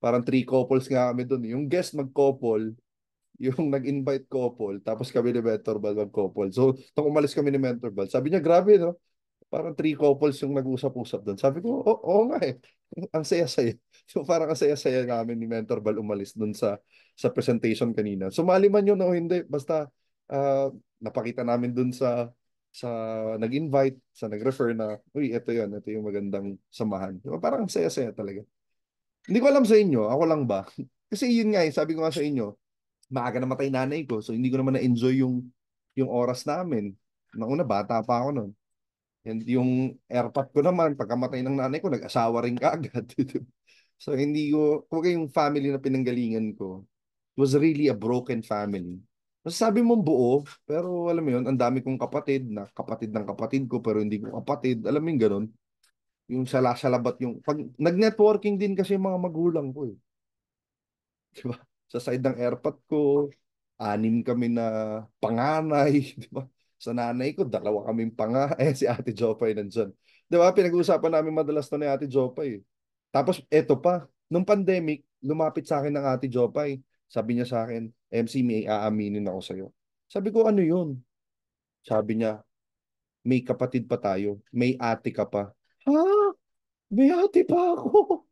A: Parang three couples nga kami doon. Yung guest mag-couple, yung nag-invite couple, tapos kami ni Mentor Bal mag-couple. So, nung umalis kami ni Mentor Bal, sabi niya, grabe, no? Parang three couples yung nag-usap-usap doon. Sabi ko, oo nga eh. Ang saya-saya. So, parang ang saya-saya namin ni Mentor Bal umalis doon sa presentation kanina. Sumali man yun o hindi, basta napakita namin doon sa nag-invite, sa nag-refer na, uy, ito yun, ito yung magandang samahan. Diba? Parang ang saya-saya talaga. Hindi ko alam sa inyo, ako lang ba? Kasi yun nga eh, sabi ko nga sa inyo, maaga namatay nanay ko, so hindi ko naman na-enjoy yung oras namin. Nauna, bata pa ako noon. And yung airpot ko naman, pagkamatay ng nanay ko, nag-asawa rin kaagad. So hindi ko, kung yung family na pinanggalingan ko, it was really a broken family. Masasabi mong buo, pero alam mo yun, ang dami kong kapatid na kapatid ng kapatid ko, pero hindi ko kapatid. Alam mo yung ganun? Yung sala-salabat yung... Pag, nag-networking din kasi yung mga magulang ko eh. Diba? Sa side ng airpot ko, anim kami na panganay, di ba? Sa nanay ko, dalawa kaming eh si Ate Jopay nandyan. Di ba? Pinag-uusapan namin madalas to ni Ate Jopay. Tapos, eto pa, nung pandemic, lumapit sa akin ng Ate Jopay. Sabi niya sa akin, MC, may aaminin ako sa'yo. Sabi ko, ano yun? Sabi niya, may kapatid pa tayo. May ate ka pa. Ha? May ate pa ako.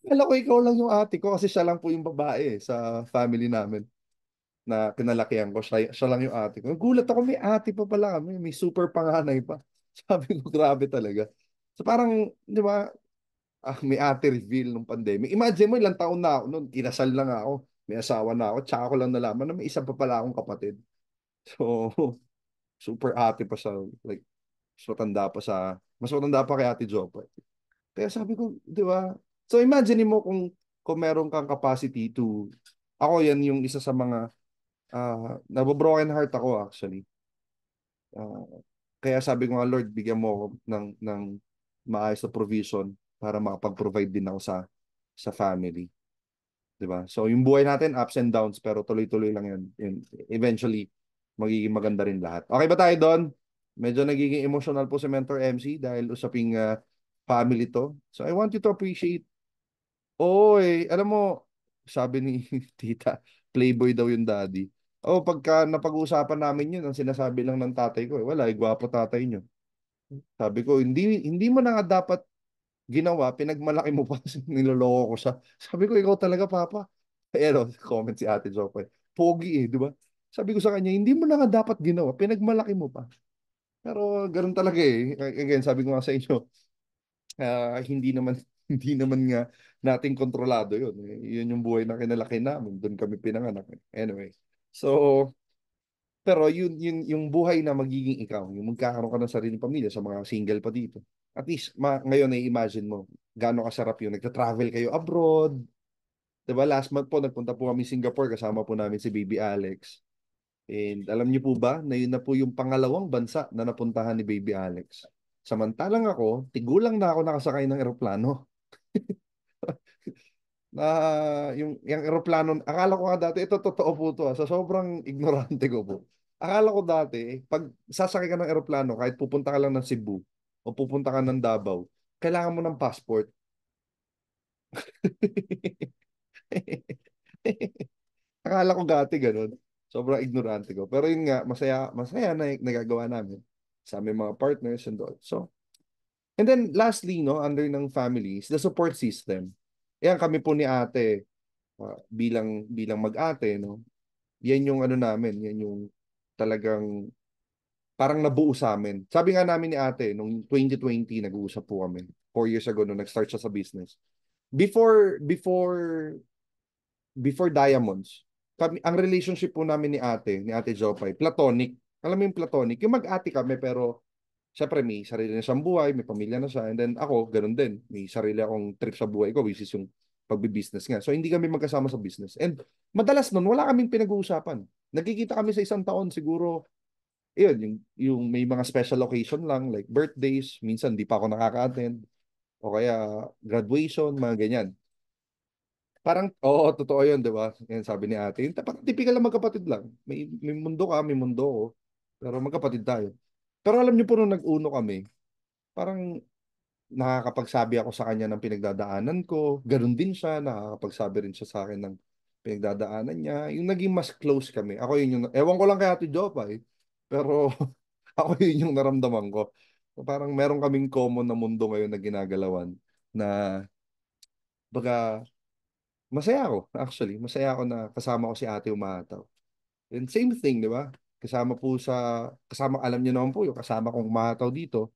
A: Alam ko ikaw lang yung ate ko kasi siya lang po yung babae sa family namin na kinalakihan ko. Siya lang yung ate ko. Gulat ako, may ate pa pala kami. May super panganay pa. Sabi ko, grabe talaga. So parang, di ba, may ate reveal nung pandemic. Imagine mo, ilang taon na ako noon. Kinasal lang ako. May asawa na ako. Tsaka ko lang nalaman na may isa pa pala akong kapatid. So, super ate pa sa, like, mas matanda pa kay Ate Jopa. Kaya sabi ko, di ba? So imagine mo kung meron kang capacity to, ako yan yung isa sa mga, nabobroken heart ako actually. Ah, kaya sabi ko nga, Lord, bigyan mo ako ng maayos na provision para makapag-provide din ako sa family. Di ba? So yung buhay natin, ups and downs, pero tuloy-tuloy lang yan. And eventually, magiging maganda rin lahat. Okay ba tayo doon? Medyo nagiging emotional po si Mentor MC dahil usaping family to. So I want you to appreciate. Oy, alam mo, sabi ni tita, playboy daw yung daddy. Oh, pagka napag-uusapan namin yun, ang sinasabi lang ng tatay ko, wala, gwapo tatay nyo. Sabi ko, hindi mo na nga dapat ginawa, pinagmalaki mo pa, niloloko ko siya. Sabi ko, ikaw talaga, papa. Pero, comment si Ate Jokoy, pogi di ba? Sabi ko sa kanya, hindi mo na nga dapat ginawa, pinagmalaki mo pa. Pero, ganun talaga eh. Again, sabi ko nga sa inyo, hindi naman hindi naman nga nating kontrolado yun. Yun yung buhay na kinalaki namin. Doon kami pinanganak. Anyway. So, pero yung buhay na magiging ikaw, yung magkakaroon ka ng sariling pamilya sa mga single pa dito. At least, ngayon ay imagine mo, gaano kasarap yun. Nagta-travel kayo abroad. Diba? Last month po, nagpunta po kami Singapore. Kasama po namin si Baby Alex. And alam niyo po ba na yun na po yung pangalawang bansa na napuntahan ni Baby Alex. Samantalang ako, tigulang na ako nakasakay ng eroplano. Na yung eroplano, akala ko nga dati, ito totoo po to, sa sobrang ignorante ko po. Akala ko dati, pag sasakay ka ng eroplano, kahit pupunta ka lang ng Cebu o pupunta ka ng Davao, kailangan mo ng passport. Akala ko dati ganun. Sobrang ignorante ko. Pero yun nga, masaya, masaya na nagagawa namin sa aming mga partners and all. So, and then lastly, no, under ng family is the support system. Yan kami po ni ate, bilang mag-ate, no? Yan yung ano namin, yan yung talagang parang nabuo sa amin. Sabi nga namin ni ate, nung 2020, nag-uusap po kami. 4 years ago, nung nag-start siya sa business. Before Diamonds, ang relationship po namin ni Ate Jopay, platonic. Alam mo yung platonic? Yung mag-ate kami, pero syempre may sarili na siyang buhay, may pamilya na siya, and then ako, ganun din. May sarili akong trip sa buhay ko, which is yung pagbi-business nga. So, hindi kami magkasama sa business. And madalas nun, wala kaming pinag-uusapan. Nagkikita kami sa isang taon, siguro, yun, yung may mga special occasion lang, like birthdays, minsan di pa ako nakaka-attend, o kaya graduation, mga ganyan. Parang, oo, totoo yun, di ba? Yan sabi ni ate. Yung parang typical na magkapatid lang. May mundo ka, may mundo ko. Pero magkapatid tayo. Pero alam niyo po nung nag-uno kami, parang nakakapagsabi ako sa kanya ng pinagdadaanan ko. Ganun din siya, nakakapagsabi rin siya sa akin ng pinagdadaanan niya. Yung naging mas close kami. Ako yun yung, ewan ko lang kay Ate Jopa eh. Pero ako yun yung naramdaman ko. Parang meron kaming common na mundo ngayon na ginagalawan na baga masaya ako actually. Masaya ako na kasama ko si Ate Umataw. And same thing, di ba? Kasama, alam niyo naman po, yung kasama kong umataw dito,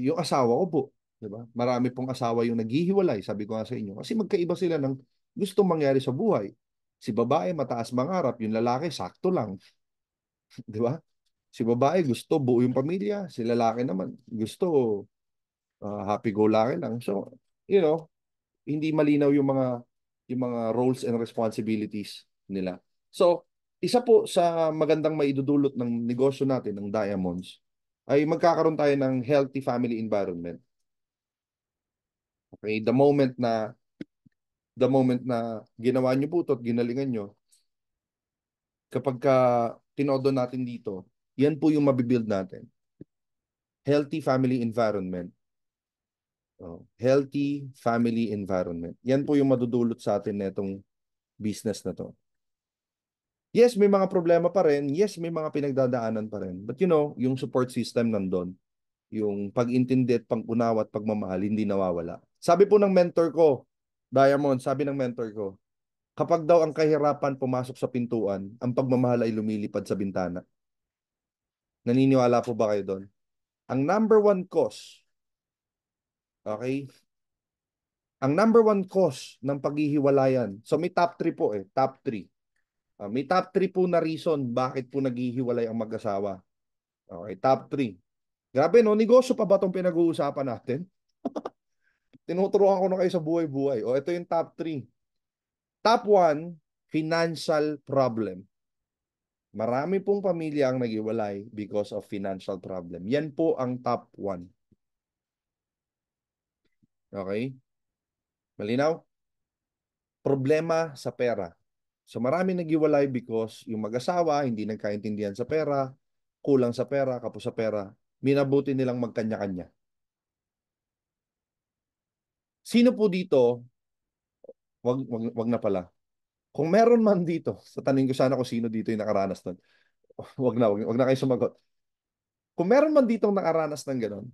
A: yung asawa ko po, 'di ba? Marami pong asawa yung naghihiwalay, sabi ko nga sa inyo, kasi magkaiba sila ng gustong mangyari sa buhay. Si babae mataas mangarap, yung lalaki sakto lang, 'di ba? Si babae gusto buo yung pamilya, si lalaki naman gusto happy go lucky lang. So, you know, hindi malinaw yung mga roles and responsibilities nila. So, isa po sa magandang maidudulot ng negosyo natin ng Diamonds ay magkakaroon tayo ng healthy family environment. Okay, the moment na ginawa niyo po ito at ginalingan niyo, kapag tinodo natin dito, yan po yung mabibuild natin. Healthy family environment. Oh, healthy family environment. Yan po yung madudulot sa atin netong business na to. Yes, may mga problema pa rin. Yes, may mga pinagdadaanan pa rin. But you know, yung support system nandun. Yung pag-intindi at pag-unawa at pagmamahal, hindi nawawala. Sabi po ng mentor ko, Diamond, sabi ng mentor ko, kapag daw ang kahirapan pumasok sa pintuan, ang pagmamahal ay lumilipad sa bintana. Naniniwala po ba kayo doon? Ang number one cause, okay? Ang number one cause ng paghihiwalayan, so may top 3 po eh, top 3. May top 3 po na reason bakit po naghihiwalay ang mag-asawa. Okay, top 3. Grabe no, negosyo pa ba itong pinag-uusapan natin? Tinuturuan ko na kayo sa buhay-buhay. O, ito yung top 3. Top 1, financial problem. Marami pong pamilya ang naghiwalay because of financial problem. Yan po ang top 1. Okay? Malinaw? Problema sa pera. So marami naghiwalay because yung mag-asawa hindi nagkaintindihan sa pera, kulang sa pera, kapos sa pera, minabuti nilang magkanya-kanya. Sino po dito, wag na pala. Kung meron man dito, sa tanong ko sana kung sino dito yung nakaranas nun. Wag na kayo sumagot. Kung meron man ditong nakaranas ng gano'n,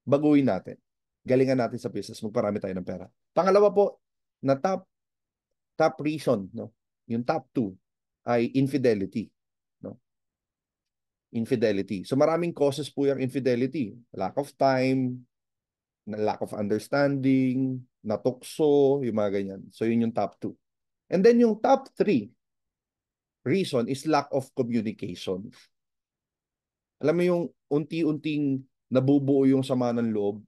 A: baguhin natin. Galingan natin sa business, magparami tayo ng pera. Pangalawa po, na top reason, no? Yung top 2 ay infidelity, no? Infidelity. So maraming causes po yung infidelity. Lack of time, lack of understanding, natukso, yung mga ganyan. So yun yung top 2. And then yung top 3 reason is lack of communication. Alam mo yung unti-unting nabubuo yung sama ng loob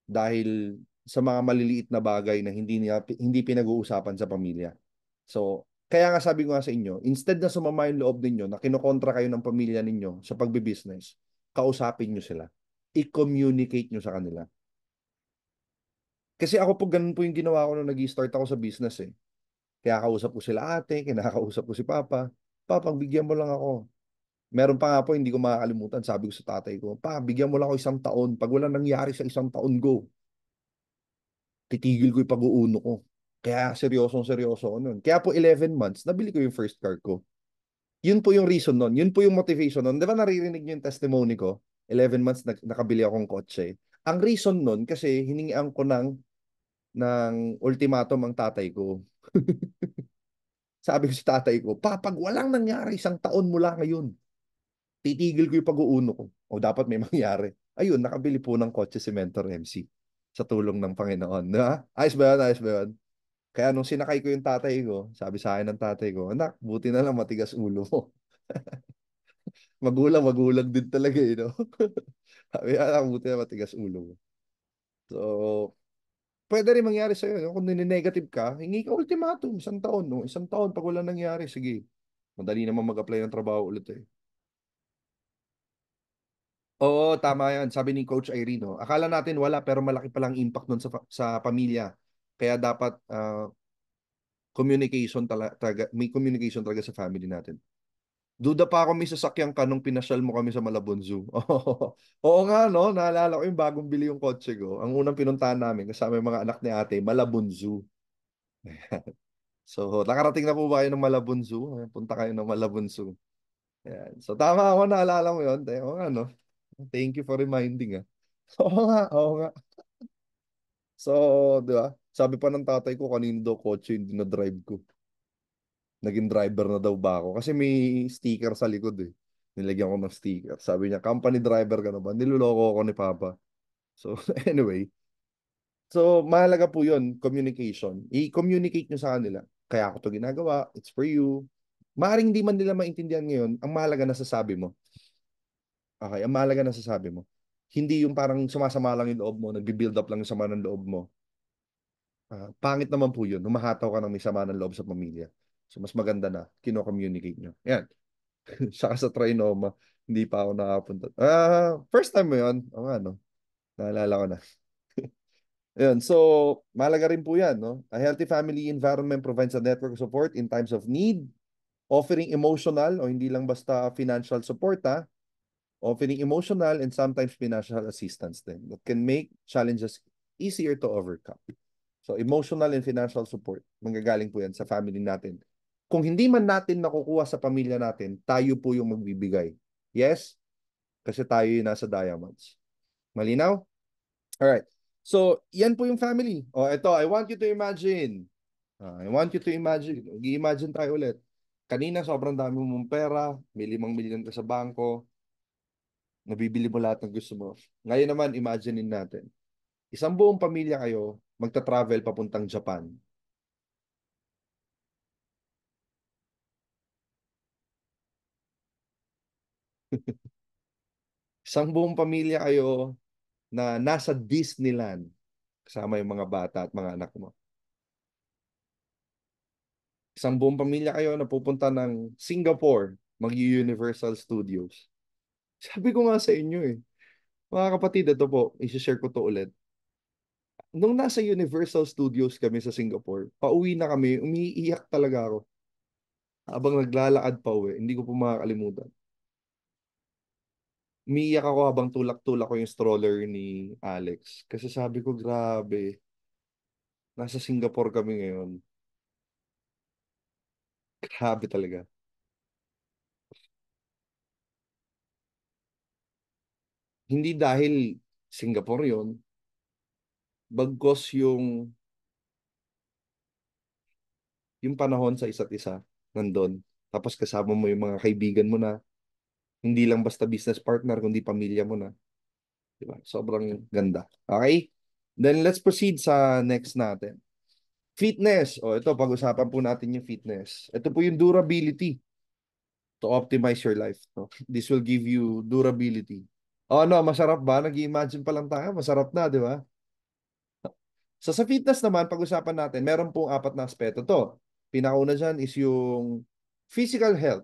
A: dahil sa mga maliliit na bagay na hindi pinag-uusapan sa pamilya. So, kaya nga sabi ko nga sa inyo, instead na sumama yung loob ninyo na kinokontra kayo ng pamilya ninyo sa pagbibusiness, kausapin nyo sila. I-communicate nyo sa kanila. Kasi ako po, ganun po yung ginawa ko nung nag-start ako sa business eh. Kaya kausap ko sila ate, kinakausap ko si papa. Papa, bigyan mo lang ako. Meron pa nga po, hindi ko makakalimutan, sabi ko sa tatay ko, pa, bigyan mo lang ako 1 taon. Pag wala nangyari sa 1 taon, go. Titigil ko yung pag-uuno ko. Kaya seryosong-seryoso ako nun. Kaya po 11 months, nabili ko yung first car ko. Yun po yung reason nun. Yun po yung motivation nun. Di ba naririnig niyo yung testimony ko? 11 months nakabili akong kotse. Ang reason nun, kasi hiningian ko ng ultimatum ang tatay ko. Sabi ko sa tatay ko, pa, pag walang nangyari 1 taon mula ngayon, titigil ko yung pag-uuno ko. O dapat may mangyari. Ayun, nakabili po ng kotse si Mentor MC sa tulong ng Panginoon. Na? Ayos ba yun? Ayos ba yun? Kaya nung sinakay ko yung tatay ko, sabi sa akin ng tatay ko, anak, buti na lang matigas ulo mo. Magulang din talaga, eh, no? Sabi, anak, buti na matigas ulo mo. So, pwede rin mangyari sa'yo. No? Kung nini-negative ka, hingi ka ultimatum, 1 taon. No? 1 taon, pag wala nangyari, sige. Madali naman mag-apply ng trabaho ulit eh. Oo, tama yan. Sabi ni Coach Irene, no? Akala natin wala pero malaki palang impact nun sa pamilya. Kaya dapat may communication talaga sa family natin. Duda pa ako may sasakyan ka nung pinasyal mo kami sa Malabon Zoo. Oo nga, no? Naalala ko yung bagong bili yung kotse ko. Ang unang pinuntahan namin kasama yung mga anak ni ate, Malabon Zoo. So, nakarating na po ba kayo ng Malabon Zoo? Punta kayo ng Malabon Zoo. Ayan. So, tama ako, naalala mo yun. Oo nga, no? Thank you for reminding, ah. Oo nga, oo nga. So, di ba? Sabi pa ng tatay ko, kanino daw kotse yung dinadrive ko. Naging driver na daw ba ako? Kasi may sticker sa likod eh. Nilagyan ko ng sticker. Sabi niya, company driver ka na ba? Niloloko ako ni Papa. So, anyway. So, mahalaga po yun, communication. I-communicate nyo sa kanila. Kaya ako to ginagawa. It's for you. Maaring di man nila maintindihan ngayon, ang mahalaga na sasabi mo. Okay, ang mahalaga na sasabi mo. Hindi yung parang sumasama lang yung loob mo, nagbi-build up lang yung sama ng loob mo. Pangit naman po yun. Humahataw ka ng may sama ng loob sa pamilya. So, mas maganda na kino-communicate nyo. Yan. Saka sa Trinoma, hindi pa ako nakapunta. First time mo yun? O nga, no? Naalala ko na. Ayun, so, mahalaga rin po yan, no? A healthy family environment provides a network of support in times of need, offering emotional o hindi lang basta financial support, ha? Offering emotional and sometimes financial assistance din that can make challenges easier to overcome. So, emotional and financial support, manggagaling po yan sa family natin. Kung hindi man natin nakukuha sa pamilya natin, tayo po yung magbibigay. Yes? Kasi tayo yung nasa diamonds. Malinaw? Alright. So, yan po yung family. O, ito, I want you to imagine. I want you to imagine. Mag-imagine tayo ulit. Kanina, sobrang dami mong pera, may 5 milyon ka sa bangko, nabibili mo lahat ng gusto mo. Ngayon naman, imaginein natin. Isang buong pamilya kayo, magta-travel papuntang Japan. Isang buong pamilya kayo na nasa Disneyland kasama yung mga bata at mga anak mo. Isang buong pamilya kayo na pupunta ng Singapore, mag-Universal Studios. Sabi ko nga sa inyo eh, mga kapatid, ito po, isi-share ko to ulit. Nung nasa Universal Studios kami sa Singapore, pauwi na kami, umiiyak talaga ako. Habang naglalakad pa uwi, hindi ko po makakalimutan. Umiiyak ako habang tulak-tulak ko yung stroller ni Alex. Kasi sabi ko, grabe, nasa Singapore kami ngayon. Grabe talaga. Hindi dahil Singapore yon, bagkos yung panahon sa isa't isa nandun. Tapos kasama mo yung mga kaibigan mo na hindi lang basta business partner, kundi pamilya mo na. Diba? Sobrang ganda. Okay? Then let's proceed sa next natin. Fitness. O ito, pag-usapan po natin yung fitness. Ito po yung durability to optimize your life. No? This will give you durability. O ano, masarap ba? Nag-imagine pa lang tayo. Masarap na, di ba? So sa fitness naman, pag-usapan natin, meron pong 4 na aspeto to. Pinakauna dyan is yung physical health.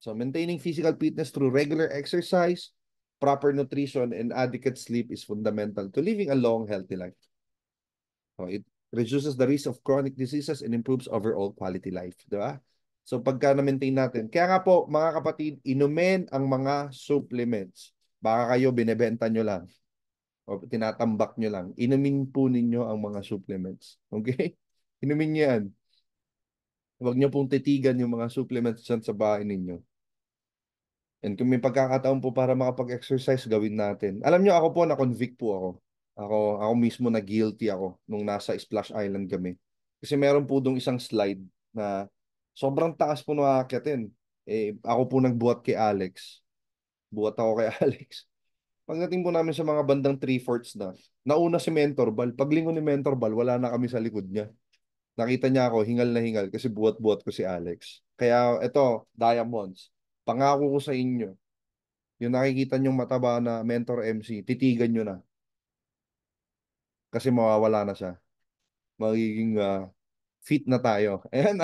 A: So maintaining physical fitness through regular exercise, proper nutrition, and adequate sleep is fundamental to living a long, healthy life. So it reduces the risk of chronic diseases and improves overall quality life. Di ba? So pagka na-maintain natin. Kaya nga po, mga kapatid, inumin ang mga supplements. Baka kayo binebenta nyo lang o tinatambak nyo lang, inumin po ninyo ang mga supplements. Okay? Inumin nyo yan. Huwag nyo pong titigan yung mga supplements dyan sa bahay ninyo. And kung may pagkakataon po para makapag-exercise, gawin natin. Alam nyo, ako po, na-convict po ako. Ako mismo na guilty ako nung nasa Splash Island kami. Kasi meron po dong isang slide na sobrang taas po nung aakyatin. Ako po nagbuhat kay Alex. Buhat ako kay Alex. Pagdating po namin sa mga bandang 3/4 na, nauna si Mentor Bal. Paglingon ni Mentor Bal, wala na kami sa likod niya. Nakita niya ako, hingal na hingal kasi buhat-buhat ko si Alex. Kaya ito, Diamonds, pangako ko sa inyo, yung nakikita niyong mataba na Mentor MC, titigan niyo na kasi mawawala na siya. Magiging fit na tayo. Ayan.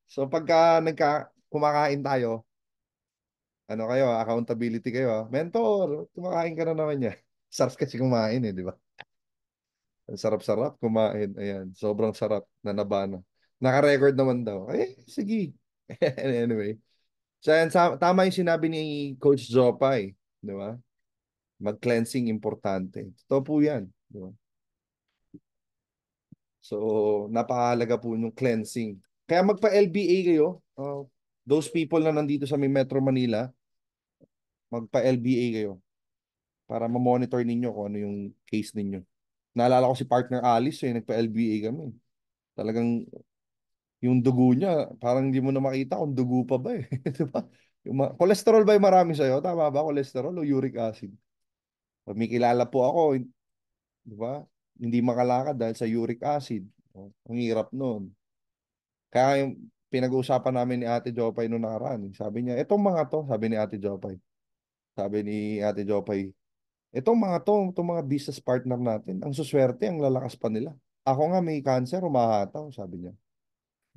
A: So pagka kumakain tayo, Ano kayo, accountability kayo. Mentor, kumakain ka na naman yan. Sarap kasi kumain eh, di ba? Ang sarap-sarap kumain. Ayan, sobrang sarap na nabana. Naka-record naman daw. Eh, sige. Anyway. So, ayan, tama yung sinabi ni Coach Jopay. Di ba? Mag-cleansing importante. Totoo po yan. Di ba? So, napakahalaga po yung cleansing. Kaya magpa-LBA kayo. Those people na nandito sa may Metro Manila, magpa-LBA kayo para ma-monitor ninyo kung ano yung case ninyo. Naalala ko si partner Alice, nagpa-LBA kami. Talagang yung dugo niya, parang hindi mo na makita kung dugo pa ba eh. Diba? Cholesterol ba yung marami sa'yo? Tama ba? Cholesterol o uric acid? Pag may kilala po ako, di ba? Hindi makalakad dahil sa uric acid. Oh, ang hirap nun. Kaya yung pinag-uusapan namin ni Ate Jopay noong nakaraan, sabi niya, etong mga to, sabi ni Ate Jopay. Sabi ni Ate Jopay, itong mga business partner natin, ang suswerte, ang lalakas pa nila. Ako nga may cancer, umahataw, sabi niya.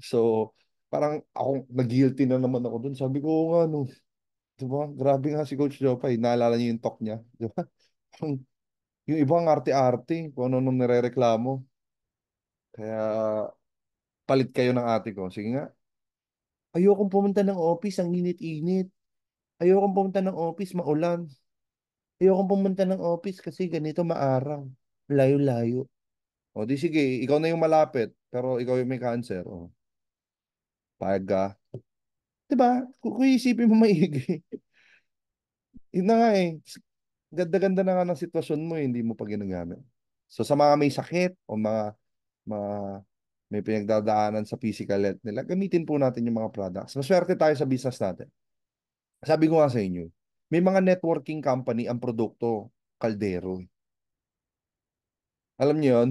A: So, parang ako, nag-guilty na naman ako dun. Sabi ko, "Oo nga, no. Diba? Grabe nga si Coach Jopay. Naalala niyo yung talk niya. Diba? Yung ibang arte-arte, kung ano nung nirereklamo. Kaya, palit kayo ng ate ko. Sige nga. Ayokong pumunta ng office, ang init-init. Ayokong pumunta ng office, maulan. Ayokong pumunta ng office kasi ganito maaraw. Layo-layo. O di sige, ikaw na yung malapit, pero ikaw yung may cancer. O, payag ka. Diba? Kung isipin mo maigi. Yun na nga eh. Ganda-ganda na nga ng sitwasyon mo, hindi mo pa ginagamit. So sa mga may sakit o mga may pinagdadaanan sa physical health nila, gamitin po natin yung mga products. Maswerte tayo sa business natin. Sabi ko nga sa inyo, may mga networking company ang produkto, kaldero. Alam niyo yun?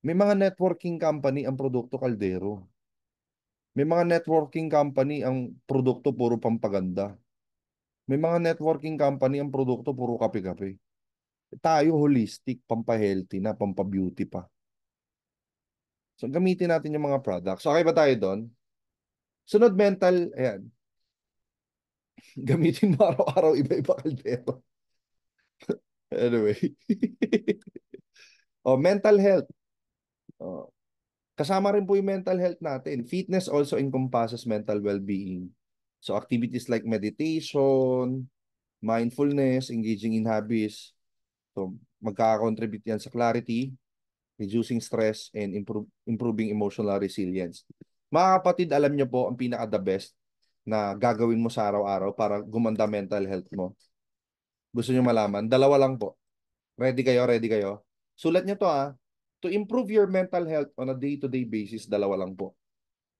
A: May mga networking company ang produkto, kaldero. May mga networking company ang produkto, puro pampaganda. May mga networking company ang produkto, puro kape-kape. Tayo holistic, pampahealthy na, pampabeauty pa. So gamitin natin yung mga products. Okay ba tayo doon? Sunod mental, ayan. Gamitin mo araw-araw iba-iba kaldero. Anyway. Oh, mental health. Oh, kasama rin po yung mental health natin. Fitness also encompasses mental well-being. So activities like meditation, mindfulness, engaging in hobbies. So magkaka-contribute yan sa clarity, reducing stress, and improving emotional resilience. Mga kapatid, alam niyo po ang pinaka-the best na gagawin mo sa araw-araw para gumanda mental health mo. Gusto niyo malaman? Dalawa lang po. Ready kayo? Ready kayo? Sulat niyo to ah. To improve your mental health on a day-to-day basis, dalawa lang po.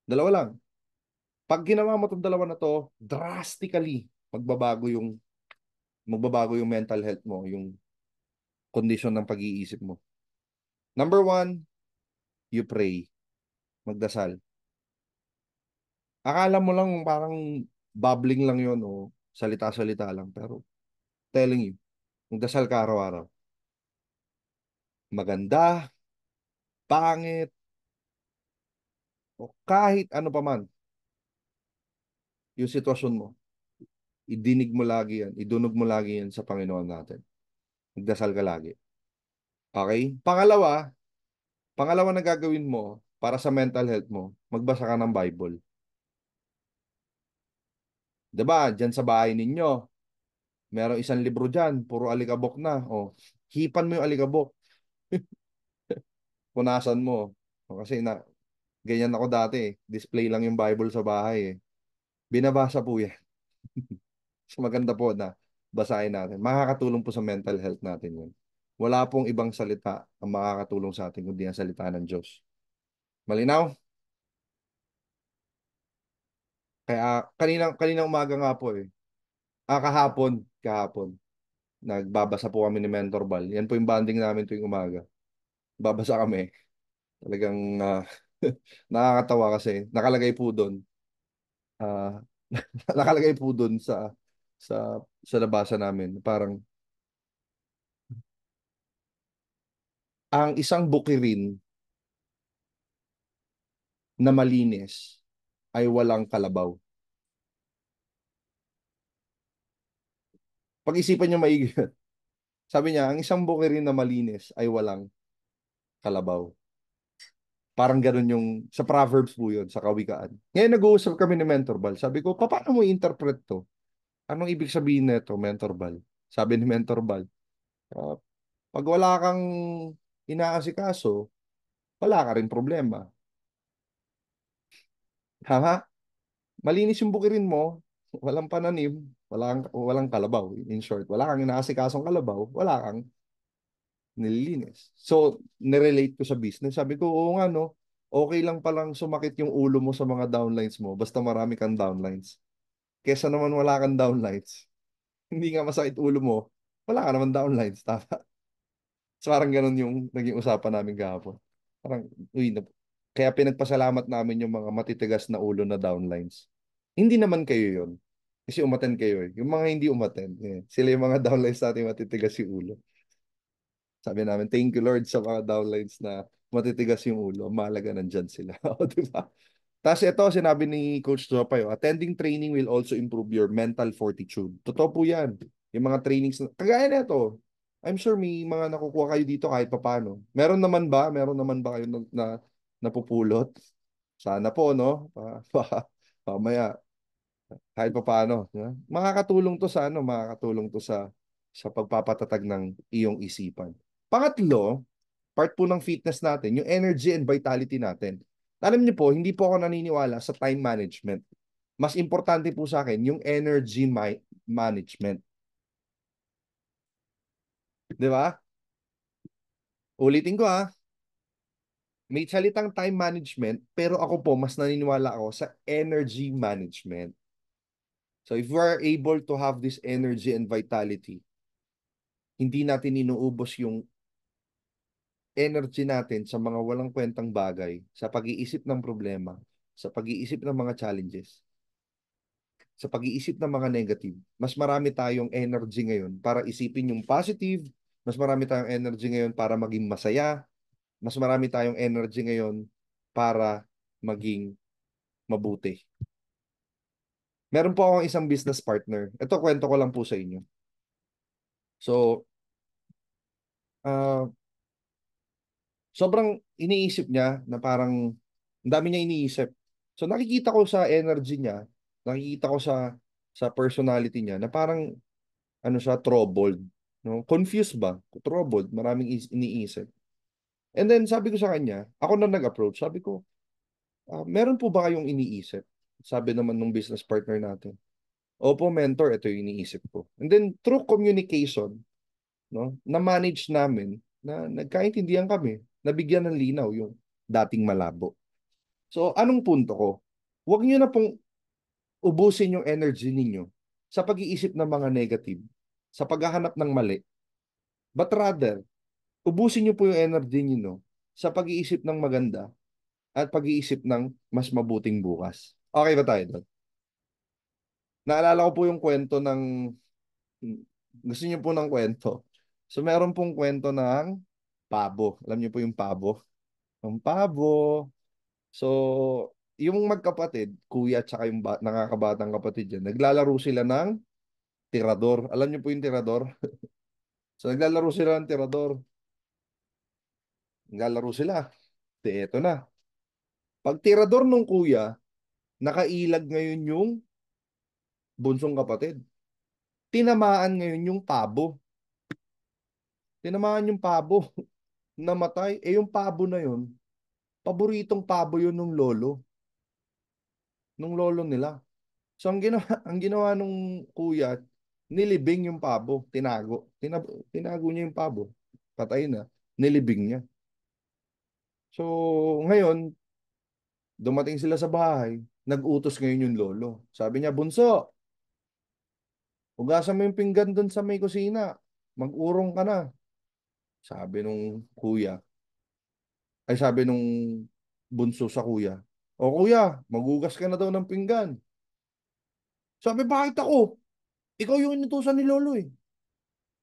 A: Dalawa lang. Pag ginawa mo itong dalawa na to, drastically magbabago yung mental health mo, yung condition ng pag-iisip mo. Number one, you pray. Magdasal. Akala mo lang parang babbling lang yun o salita-salita lang. Pero telling you, magdasal ka araw-araw. Maganda, pangit, o kahit ano pa man yung sitwasyon mo, idinig mo lagi yan, idunog mo lagi yan sa Panginoon natin. Magdasal ka lagi. Okay? Pangalawa na gagawin mo para sa mental health mo, magbasa ka ng Bible. 'Di ba? Diyan sa bahay ninyo, merong isang libro diyan, puro alikabok na. O, hipan mo yung alikabok, punasan mo. O, kasi ganyan ako dati eh. Display lang yung Bible sa bahay eh. Binabasa po yan. So maganda po na basahin natin. Makakatulong po sa mental health natin yun. Wala pong ibang salita ang makakatulong sa atin kundi ang salita ng Diyos. Malinaw? Kaya kanina umaga nga po eh. Kahapon. Nagbabasa po kami ni Mentor Bal. Yan po yung banding namin tuwing umaga. Babasa kami. Talagang nakakatawa kasi ah, nakalagay po doon sa nabasa namin. Parang ang isang bukirin na malinis ay walang kalabaw. Pag-isipan niyo maigi. Sabi niya, ang isang bukirin na malinis ay walang kalabaw. Parang ganun yung, sa Proverbs po yun, sa Kawikaan. Ngayon nag-uusap kami ni Mentor Bal. Sabi ko, paano mo interpret to? Anong ibig sabihin nito, Mentor Bal? Sabi ni Mentor Bal, "Ah, pag wala kang inaasikaso, wala ka rin problema. Tama? Malinis yung bukirin mo, walang pananim, walang kalabaw. In short, wala kang inaasikasong kalabaw, wala kang nililinis. So, nirelate ko sa business. Sabi ko, oo nga no, okay lang palang sumakit yung ulo mo sa mga downlines mo, basta marami kang downlines. Kesa naman wala kang downlines, hindi nga masakit ulo mo, wala ka naman downlines, tama? So, parang ganun yung naging usapan namin kahapon. Parang, uy, kaya pinagpasalamat namin yung mga matitigas na ulo na downlines. Hindi naman kayo yun. Kasi umaten kayo eh. Yung mga hindi umaten, eh. Sila yung mga downlines natin matitigas yung ulo. Sabi namin, thank you Lord sa mga downlines na matitigas yung ulo. Mahalaga nandyan sila. O, di ba? Tapos ito, sinabi ni Coach Jopayo, attending training will also improve your mental fortitude. Totoo po yan. Yung mga trainings, kagaya na ito, I'm sure may mga nakukuha kayo dito kahit papano. Meron naman ba? Meron naman ba kayo napupulot? Sana po, no? Mamaya, kahit papaano, di ba? Makakatulong to sa ano, makakatulong to sa pagpapatatag ng iyong isipan. Pangatlo, part po ng fitness natin, yung energy and vitality natin. Alam niyo po, hindi po ako naniniwala sa time management. Mas importante po sa akin yung energy management. Di ba? Ulitin ko ha, may salitang time management, pero ako po, mas naniniwala ako sa energy management. So if we are able to have this energy and vitality, hindi natin inuubos yung energy natin sa mga walang kwentang bagay, sa pag-iisip ng problema, sa pag-iisip ng mga challenges, sa pag-iisip ng mga negative. Mas marami tayong energy ngayon para isipin yung positive, mas marami tayong energy ngayon para maging masaya, mas marami tayong energy ngayon para maging mabuti. Meron po akong isang business partner. Ito, kwento ko lang po sa inyo. So, uh, sobrang iniisip niya na parang ang dami niya iniisip. So nakikita ko sa energy niya, nakikita ko sa personality niya na parang ano siya, troubled, no? Confused ba? Troubled, maraming iniisip. And then sabi ko sa kanya, ako na nag-approach, sabi ko, meron po ba kayong iniisip? Sabi naman ng business partner natin. Opo, mentor, ito yung iniisip ko. And then through communication, no, na-manage namin na nagkaintindihan kami, nabigyan ng linaw yung dating malabo. So, anong punto ko? Huwag niyo na pong ubusin yung energy ninyo sa pag-iisip ng mga negative, sa paghahanap ng mali. But rather, ubusin niyo po yung energy niyo sa pag-iisip ng maganda at pag-iisip ng mas mabuting bukas. Okay ba tayo doon? Naalala ko po yung kwento ng... Gusto niyo po ng kwento? So, meron pong kwento ng pabo. Alam niyo po yung pabo? Ang pabo. So, yung magkapatid, kuya at saka yung nakakabatang kapatid dyan, naglalaro sila ng tirador. Alam niyo po yung tirador? So, naglalaro sila ng tirador. Naglalaro sila. Eto na. Pag tirador nung kuya, nakailag ngayon yung bunsong kapatid. Tinamaan ngayon yung pabo. Tinamaan yung pabo. Namatay. Eh yung pabo na yun, paboritong pabo yun nung lolo. Nung lolo nila. So ang ginawa nung kuya, nilibing yung pabo, tinago niya yung pabo. Patay na, nilibing niya. So ngayon, dumating sila sa bahay, nag-utos ngayon yung lolo. Sabi niya, "Bunso, hugasan mo yung pinggan doon sa may kusina. Mag-urong ka na." Sabi nung kuya, ay sabi nung bunso sa kuya, "O kuya, magugas ka na daw ng pinggan." Sabi, "Bakit ako? Ikaw yung inutusan ni lolo eh."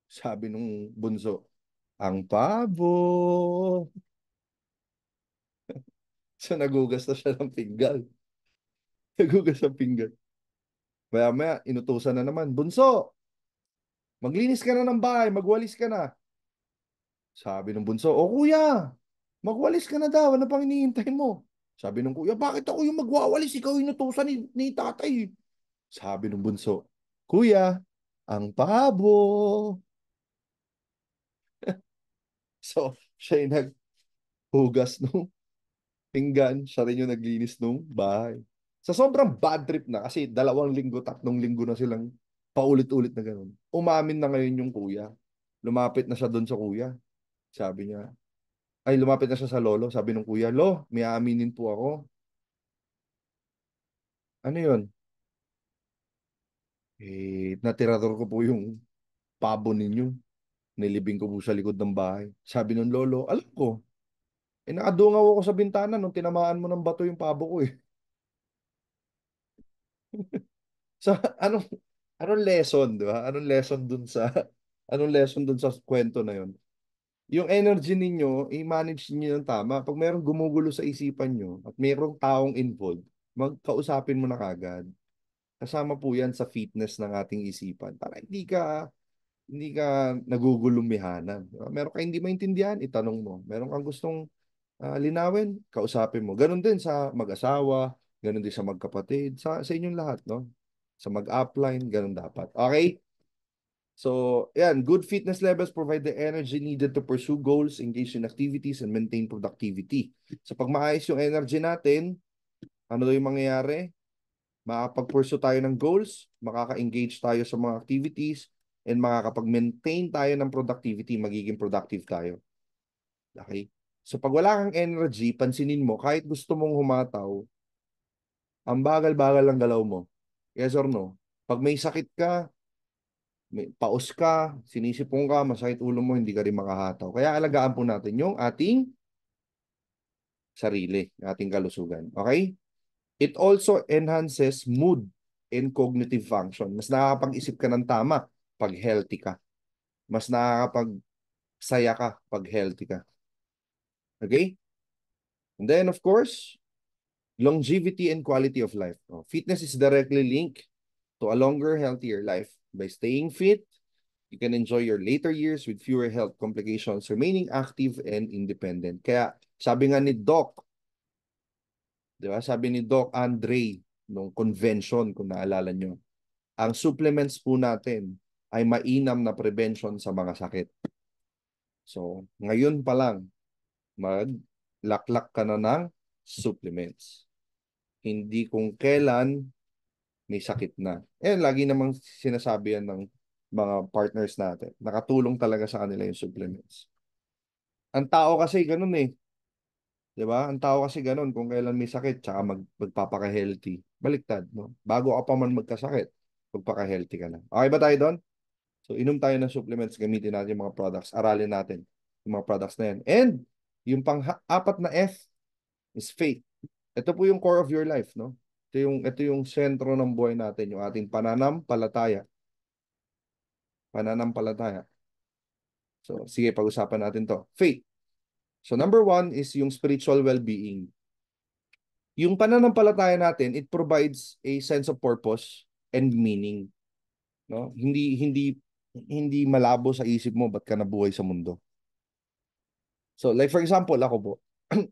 A: Sabi nung bunso, "Ang pabo." So nagugas na siya ng pinggan. Nagugas ng pinggan. Maya maya, inutusan na naman, "Bunso, Maglinis ka na ng bahay, magwalis ka na. Sabi ng bunso, o kuya, magwalis ka na daw, ano pang iniintay mo? Sabi ng kuya, bakit ako yung magwawalis? Ikaw yung inutusan ni tatay. Sabi ng bunso, kuya, ang pabo. So, siya yung naghugas nung pinggan, siya rin yung naglinis nung bahay. Sa sobrang bad trip na, kasi 2 linggo, 3 linggo na silang paulit-ulit na ganun. Umamin na ngayon yung kuya. Lumapit na siya doon sa kuya. Sabi niya, ay lumapit na siya sa lolo. Sabi ng kuya, lo, may aaminin po ako. Ano yun? Natirador ko po yung pabo ninyo. Nilibing ko po sa likod ng bahay. Sabi ng lolo, alam ko, nakadungaw ako sa bintana nung tinamaan mo ng bato yung pabo ko eh. So, anong lesson, di ba? Anong lesson dun sa kwento na yun? Yung energy ninyo, i-manage niyo ng tama. Pag mayroong gumugulo sa isipan nyo at mayroong taong involved, magkausapin mo na kagad. Kasama po yan sa fitness ng ating isipan para hindi ka nagugulumihanan. Diba? Meron kang hindi maintindihan, itanong mo. Meron kang gustong linawin, kausapin mo. Ganon din sa mag-asawa, ganon din sa magkapatid, sa inyong lahat, no? Sa mag-upline, ganon dapat. Okay? So, yan, good fitness levels provide the energy needed to pursue goals, engage in activities, and maintain productivity. So, pag maayos yung energy natin, ano daw yung mangyayari? Makakapag-pursue tayo ng goals, makaka-engage tayo sa mga activities, and makakapag-maintain tayo ng productivity, magiging productive tayo. Okay? So pag wala kang energy, pansinin mo, kahit gusto mong humataw, ang bagal-bagal ng galaw mo. Yes or no? Pag may sakit ka, may paus ka, sinisipong ka, masakit ulo mo, hindi ka rin makahataw. Kaya alagaan po natin yung ating sarili, ating kalusugan. Okay? It also enhances mood and cognitive function. Mas nakakapag-isip ka ng tama pag healthy ka. Mas nakakapag-saya ka pag healthy ka. Okay? And then, of course, longevity and quality of life. Oh, fitness is directly linked to a longer, healthier life. By staying fit, you can enjoy your later years with fewer health complications, remaining active and independent. Kaya sabi nga ni Doc, di ba? Sabi ni Doc Andre nung convention, kung naalala nyo, ang supplements po natin ay mainam na prevention sa mga sakit. So, ngayon pa lang, maglaklak ka na ng supplements. Hindi kung kailan may sakit na. Eh, lagi namang sinasabi yan ng mga partners natin. Nakatulong talaga sa kanila yung supplements. Ang tao kasi ganun eh. 'Di ba? Ang tao kasi ganun. Kung kailan may sakit, tsaka magpapaka-healthy. Baliktad, no? Bago ka pa man magkasakit, magpaka-healthy ka na. Okay ba tayo doon? So, inom tayo ng supplements, gamitin natin yung mga products, aralin natin yung mga products na yan. And, yung pang-apat na F is faith. Ito po yung core of your life, no? Ito yung sentro ng buhay natin, yung ating pananampalataya. Pananampalataya. So, sige, pag-usapan natin to. Faith. So, number one is yung spiritual well-being. Yung pananampalataya natin, it provides a sense of purpose and meaning, no? Hindi malabo sa isip mo ba't ka nabuhay sa mundo. So, like for example, ako po,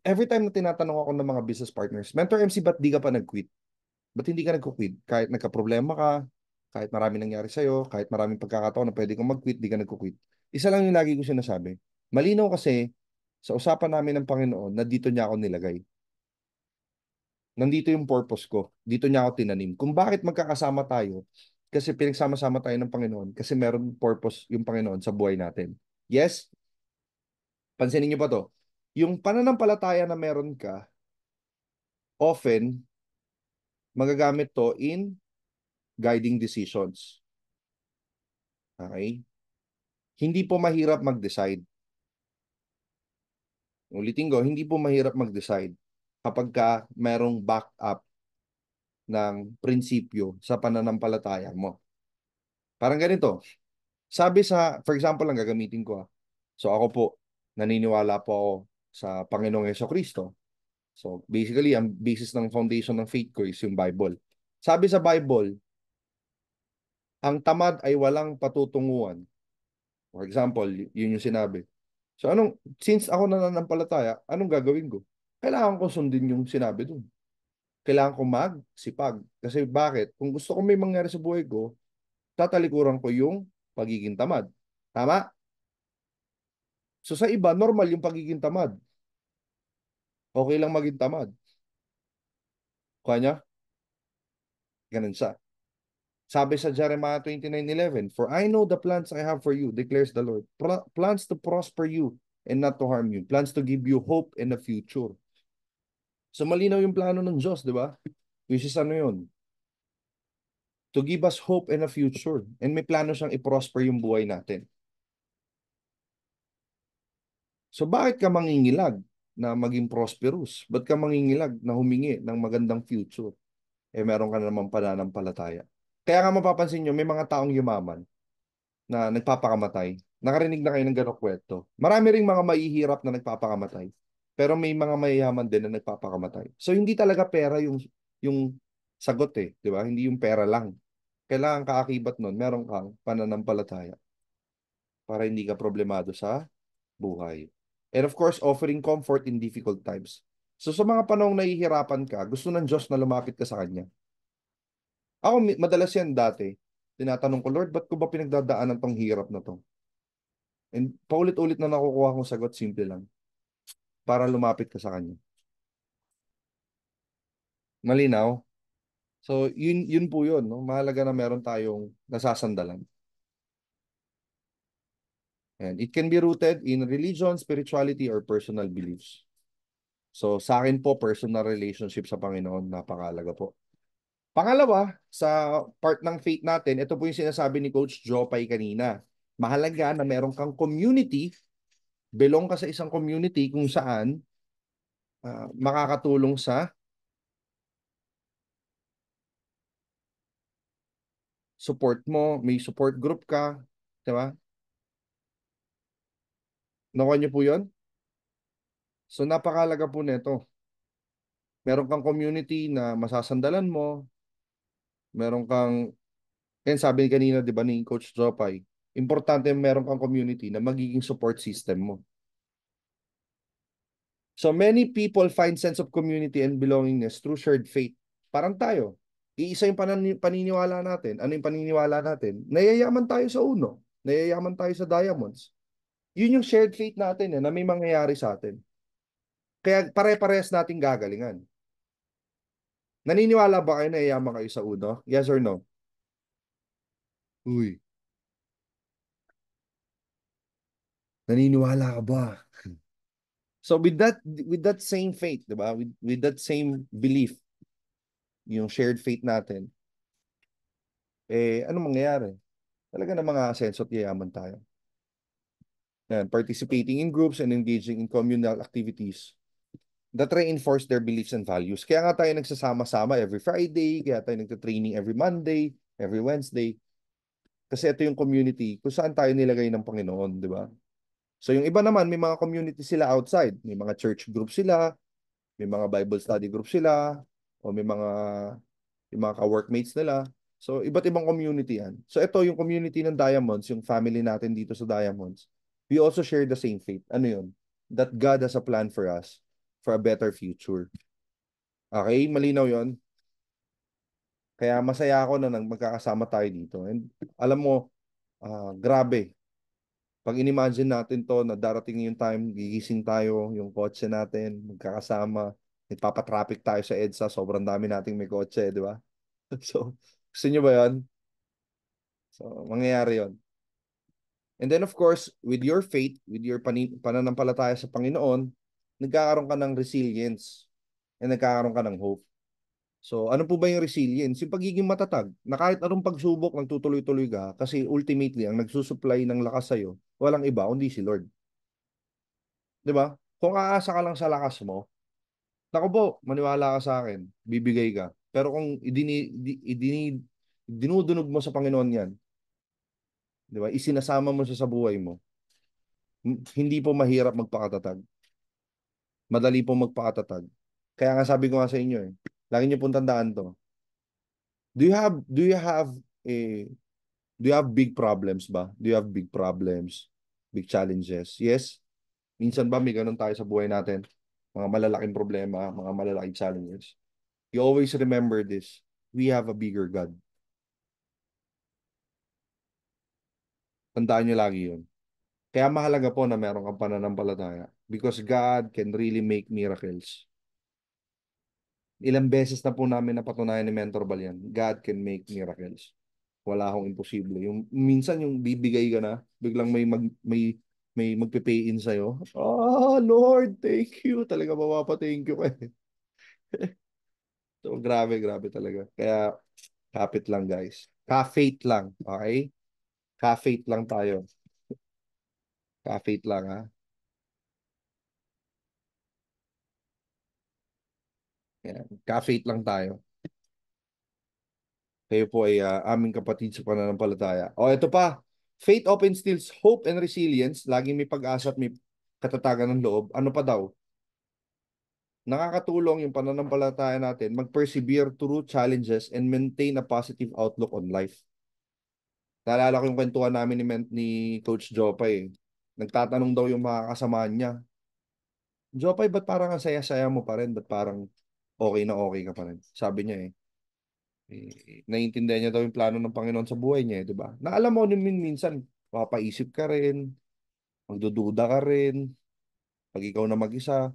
A: every time na tinatanong ako ng mga business partners, Mentor MC, ba't di ka pa nag-quit? Ba't hindi ka nagko-quit? Kahit nagka-problema ka, kahit marami nangyari sa'yo, kahit maraming pagkakataon na pwede kang mag-quit, di ka nagko-quit. Isa lang yung lagi ko sinasabi. Malinaw kasi sa usapan namin ng Panginoon na dito niya ako nilagay. Nandito yung purpose ko. Dito niya ako tinanim. Kung bakit magkakasama tayo, kasi pinagsama-sama tayo ng Panginoon, kasi meron purpose yung Panginoon sa buhay natin. Yes? Pansinin niyo pa to. Yung pananampalataya na meron ka, often, magagamit to in guiding decisions. Okay? Hindi po mahirap mag-decide. Ulitin ko, hindi po mahirap mag-decide kapag ka merong backup ng prinsipyo sa pananampalataya mo. Parang ganito. Sabi for example lang gagamitin ko. So ako po, naniniwala po ako sa Panginoong Jesucristo. So basically, ang basis ng foundation ng faith ko is yung Bible. Sabi sa Bible, Ang tamad ay walang patutunguhan. For example, yun yung sinabi. So since ako nananampalataya, anong gagawin ko? Kailangan ko sundin yung sinabi dun. Kailangan ko magsipag. Kasi bakit? Kung gusto ko may mangyari sa buhay ko, tatalikuran ko yung pagiging tamad. Tama? So sa iba, normal yung pagiging tamad. Okay lang maging tamad. Kanya, ganun siya. Sabi sa Jeremiah 29:11, "For I know the plans I have for you, declares the Lord. Plans to prosper you and not to harm you. Plans to give you hope in the future." So malinaw yung plano ng Diyos, di ba? Which is ano yun? To give us hope in a future. And may plano siyang i-prosper yung buhay natin. So bakit ka mangingilag na maging prosperous? Ba't ka mangingilag na humingi ng magandang future? Meron ka na naman pananampalataya. Kaya nga mapapansin nyo, may mga taong yumaman na nagpapakamatay. Nakarinig na kayo ng ganong kwento. Marami ring mga mahihirap na nagpapakamatay. Pero may mga mayayaman din na nagpapakamatay. So hindi talaga pera yung sagot di ba? Hindi yung pera lang. Kailangan kaakibat nun, meron kang pananampalataya para hindi ka problemado sa buhay. And of course, offering comfort in difficult times. So sa mga panahong nahihirapan ka, gusto ng Diyos na lumapit ka sa Kanya. Ako, madalas yan dati. Tinatanong ko, Lord, ba't ko ba pinagdadaanan tong hirap na to? And paulit-ulit na nakukuha kong sagot, simple lang. Para lumapit ka sa Kanya. Malinaw? So, yun po yun. No? Mahalaga na meron tayong nasasandalan. And it can be rooted in religion, spirituality, or personal beliefs. So, sa akin po, personal relationship sa Panginoon, napakalaga po. Pangalawa, sa part ng faith natin, ito po yung sinasabi ni Coach Jopay kanina. Mahalaga na meron kang community, belong ka sa isang community kung saan makakatulong sa support mo, may support group ka, di ba? Nakuha niyo po yun? So napakalaga po nito. Meron kang community na masasandalan mo, meron kang, yan sabi kanina, di ba, ni Coach Jopay, importante meron kang community na magiging support system mo. So many people find sense of community and belongingness through shared faith. Parang tayo. Iisa yung paniniwala natin. Ano yung paniniwala natin? Nayayaman tayo sa uno. Nayayaman tayo sa diamonds. Yun yung shared faith natin na may mangyayari sa atin. Kaya pare-parehas nating gagalingan. Naniniwala ba kayo na yayaman kayo sa uno? Yes or no? Uy, naniniwala ka ba? So with that same faith, 'di ba? With that same belief, yung shared faith natin, ano mangyayari? Talaga na mga asenso at yayaman tayo. And participating in groups and engaging in communal activities that reinforce their beliefs and values. Kaya nga tayo nagsasama-sama every Friday, kaya tayo nagta-training every Monday, every Wednesday. Kasi ito yung community kung saan tayo nilagay ng Panginoon, di ba? So yung iba naman, may mga community sila outside. May mga church group sila, may mga Bible study group sila, o may mga yung mga ka-workmates nila. So, iba't ibang community yan. So, ito yung community ng Diamonds, yung family natin dito sa Diamonds. We also share the same faith. Ano yun? That God has a plan for us for a better future. Okay? Malinaw yon. Kaya masaya ako na magkakasama tayo dito. And alam mo, grabe. Pag inimagine natin to na darating yung time, gigising tayo, yung kotse natin, magkakasama, nagpapatraffic tayo sa EDSA, sobrang dami nating may kotse, di ba? So, gusto nyo ba yan? So, mangyayari yon. And then, of course, with your faith, with your pananampalataya sa Panginoon, nagkakaroon ka ng resilience and nagkakaroon ka ng hope. So, ano po ba yung resilience? Yung pagiging matatag, na kahit anong pagsubok, nagtutuloy-tuloy ka kasi ultimately, ang nagsusupply ng lakas sa'yo, walang iba, kundi si Lord. Di ba? Kung aasa ka lang sa lakas mo, naku po, maniwala ka sa akin, bibigay ka. Pero kung dinudunog mo sa Panginoon yan, di ba? Isinasama mo siya sa buhay mo, hindi po mahirap magpakatatag. Madali po magpakatatag. Kaya nga sabi ko nga sa inyo lagi niyo pong tandaan to. Do you have a Do you have big problems ba? Do you have big problems? Big challenges? Yes? Minsan ba may ganun tayo sa buhay natin? Mga malalaking problema, mga malalaking challenges. You always remember this. We have a bigger God. Tandaan nyo lagi yun. Kaya mahalaga po na meron kang pananampalataya because God can really make miracles. Ilang beses na po namin napatunayan ni Mentor Bal yan. God can make miracles. Wala akong imposible. Yung minsan yung bibigay ka na, biglang may magpe-pay in sa'yo. Oh, Lord, thank you. Talaga mapapa-thank you ka. So, grabe, grabe talaga. Kaya, kapit lang, guys. Ka-faith lang, okay? Ka-faith lang tayo. Ka-faith lang, ha? Yan. Ka-faith lang tayo. Kayo po ay aming kapatid sa pananampalataya. O, ito pa. Faith often instills hope and resilience. Laging may pag-asa at may katatagan ng loob. Ano pa daw? Nakakatulong yung pananampalataya natin mag-persevere through challenges and maintain a positive outlook on life. Naalala ko yung kwentuhan namin ni Coach Jopay. Nagtatanong daw yung mga kasamahan niya, Jopay, ba't parang ang saya-saya mo pa rin? Ba't parang okay ka pa rin? Sabi niya naiintindihan niya daw yung plano ng Panginoon sa buhay niya, di ba? Na alam mo, minsan, mapapaisip ka rin, magdududa ka rin, pag ikaw na mag-isa,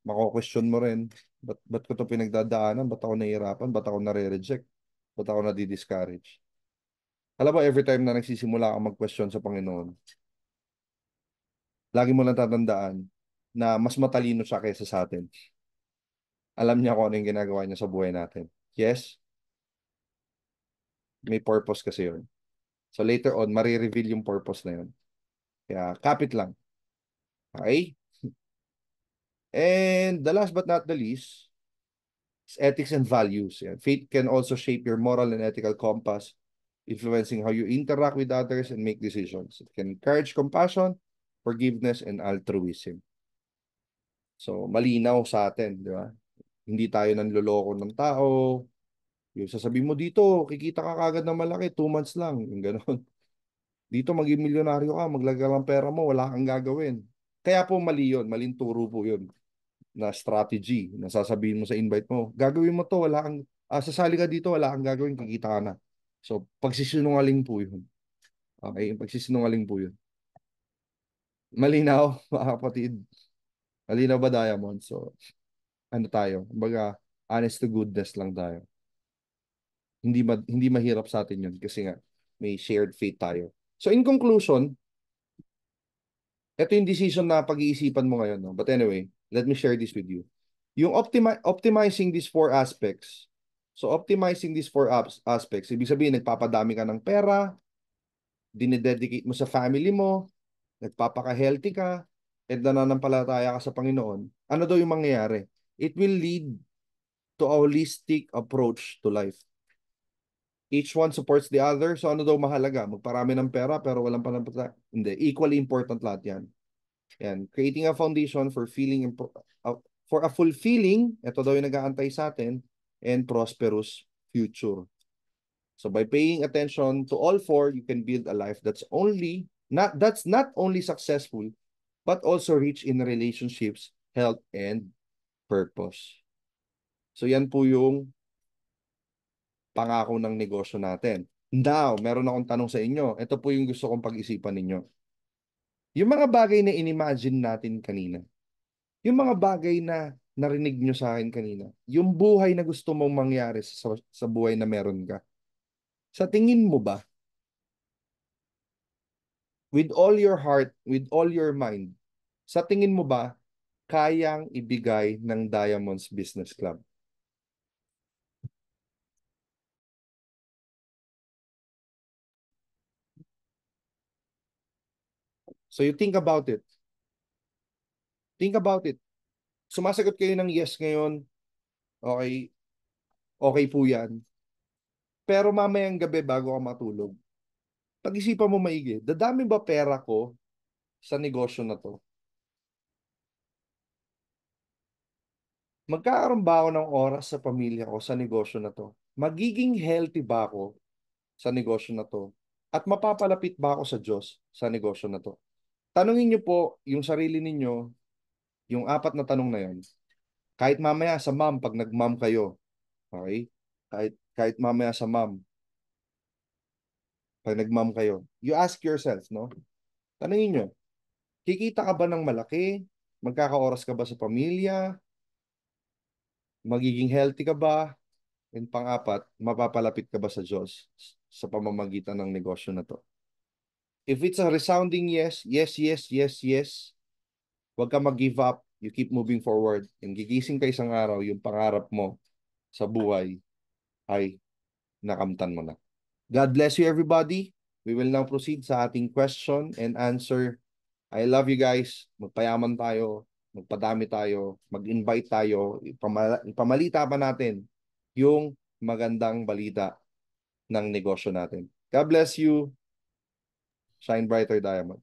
A: mako-question mo rin, ba't ko to pinagdadaanan? Ba't ako nahihirapan? Ba't ako nare-reject? Ba't ako nadi-discourage? Alam mo, every time na nagsisimula kang mag-question sa Panginoon, lagi mo lang tatandaan na mas matalino siya kaysa sa atin. Alam niya kung ano yung ginagawa niya sa buhay natin. Yes, may purpose kasi yun. So later on, marireveal yung purpose na yun. Kaya kapit lang. Okay? And the last but not the least, is ethics and values. Yan. Faith can also shape your moral and ethical compass, influencing how you interact with others and make decisions. It can encourage compassion, forgiveness, and altruism. So, malinaw sa atin, di ba? Hindi tayo nanloloko ng tao. Yung sasabihin mo dito, kikita ka kagad ng malaki, 2 months lang. Yung gano'n. Dito, maging milyonaryo ka, maglagay ng pera mo, wala kang gagawin. Kaya po mali yun, maling turo po yun na strategy na sasabihin mo sa invite mo. Gagawin mo to, wala kang, sasali ka dito, wala kang gagawin, kikita ka na. So, pagsisinungaling po yun. Okay, pagsisinungaling po yun. Malinaw, mga kapatid. Malinaw ba, Diamond? So, ano tayo? Kumbaga, honest to goodness lang tayo. Hindi mahirap sa atin yun kasi nga may shared faith tayo. So in conclusion, ito yung decision na pag-iisipan mo ngayon. No? But anyway, let me share this with you. Yung optimizing these four aspects. So optimizing these four aspects, ibig sabihin nagpapadami ka ng pera, dinededicate mo sa family mo, nagpapaka-healthy ka, at nananampalataya ka sa Panginoon. Ano daw yung mangyayari? It will lead to a holistic approach to life. Each one supports the other. So ano daw mahalaga? Magparami ng pera pero walang pananampalataya? Hindi. Equally important lahat yan. Yan. Creating a foundation for for a fulfilling, ito daw yung nag-aantay sa atin, and prosperous future. So by paying attention to all four, you can build a life that's not only successful, but also rich in relationships, health, and purpose. So yan po yung pangako ng negosyo natin. Now, meron akong tanong sa inyo. Ito po yung gusto kong pag-isipan ninyo. Yung mga bagay na inimagine natin kanina, yung mga bagay na narinig nyo sa akin kanina, yung buhay na gusto mong mangyari sa buhay na meron ka, sa tingin mo ba, with all your heart, with all your mind, sa tingin mo ba, kayang ibigay ng Diamonds Business Club? So you think about it. Think about it. Sumasagot kayo ng yes ngayon, okay, okay po yan. Pero mamayang gabi bago ka matulog, pag-isipan mo maigi, dadami ba pera ko sa negosyo na to? Magkakaroon ba ako ng oras sa pamilya ko sa negosyo na to? Magiging healthy ba ako sa negosyo na to? At mapapalapit ba ako sa Diyos sa negosyo na to? Tanungin niyo po yung sarili ninyo, yung apat na tanong na yan. Kahit mamaya sa ma'am, pag nag-ma'am kayo, okay? Kahit mamaya sa ma'am, pag nag-ma'am kayo, you ask yourself, no? Tanungin niyo, kikita ka ba ng malaki? Magkakaoras ka ba sa pamilya? Magiging healthy ka ba? And pang-apat, mapapalapit ka ba sa Diyos sa pamamagitan ng negosyo na to? If it's a resounding yes, yes, yes, yes, yes, huwag ka mag-give up. You keep moving forward. And gigising ka isang araw, yung pangarap mo sa buhay ay nakamtan mo na. God bless you, everybody. We will now proceed sa ating question and answer. I love you guys. Magpayaman tayo, magpadami tayo, mag-invite tayo, ipamalita pa natin yung magandang balita ng negosyo natin. God bless you. Shine brighter, diamonds.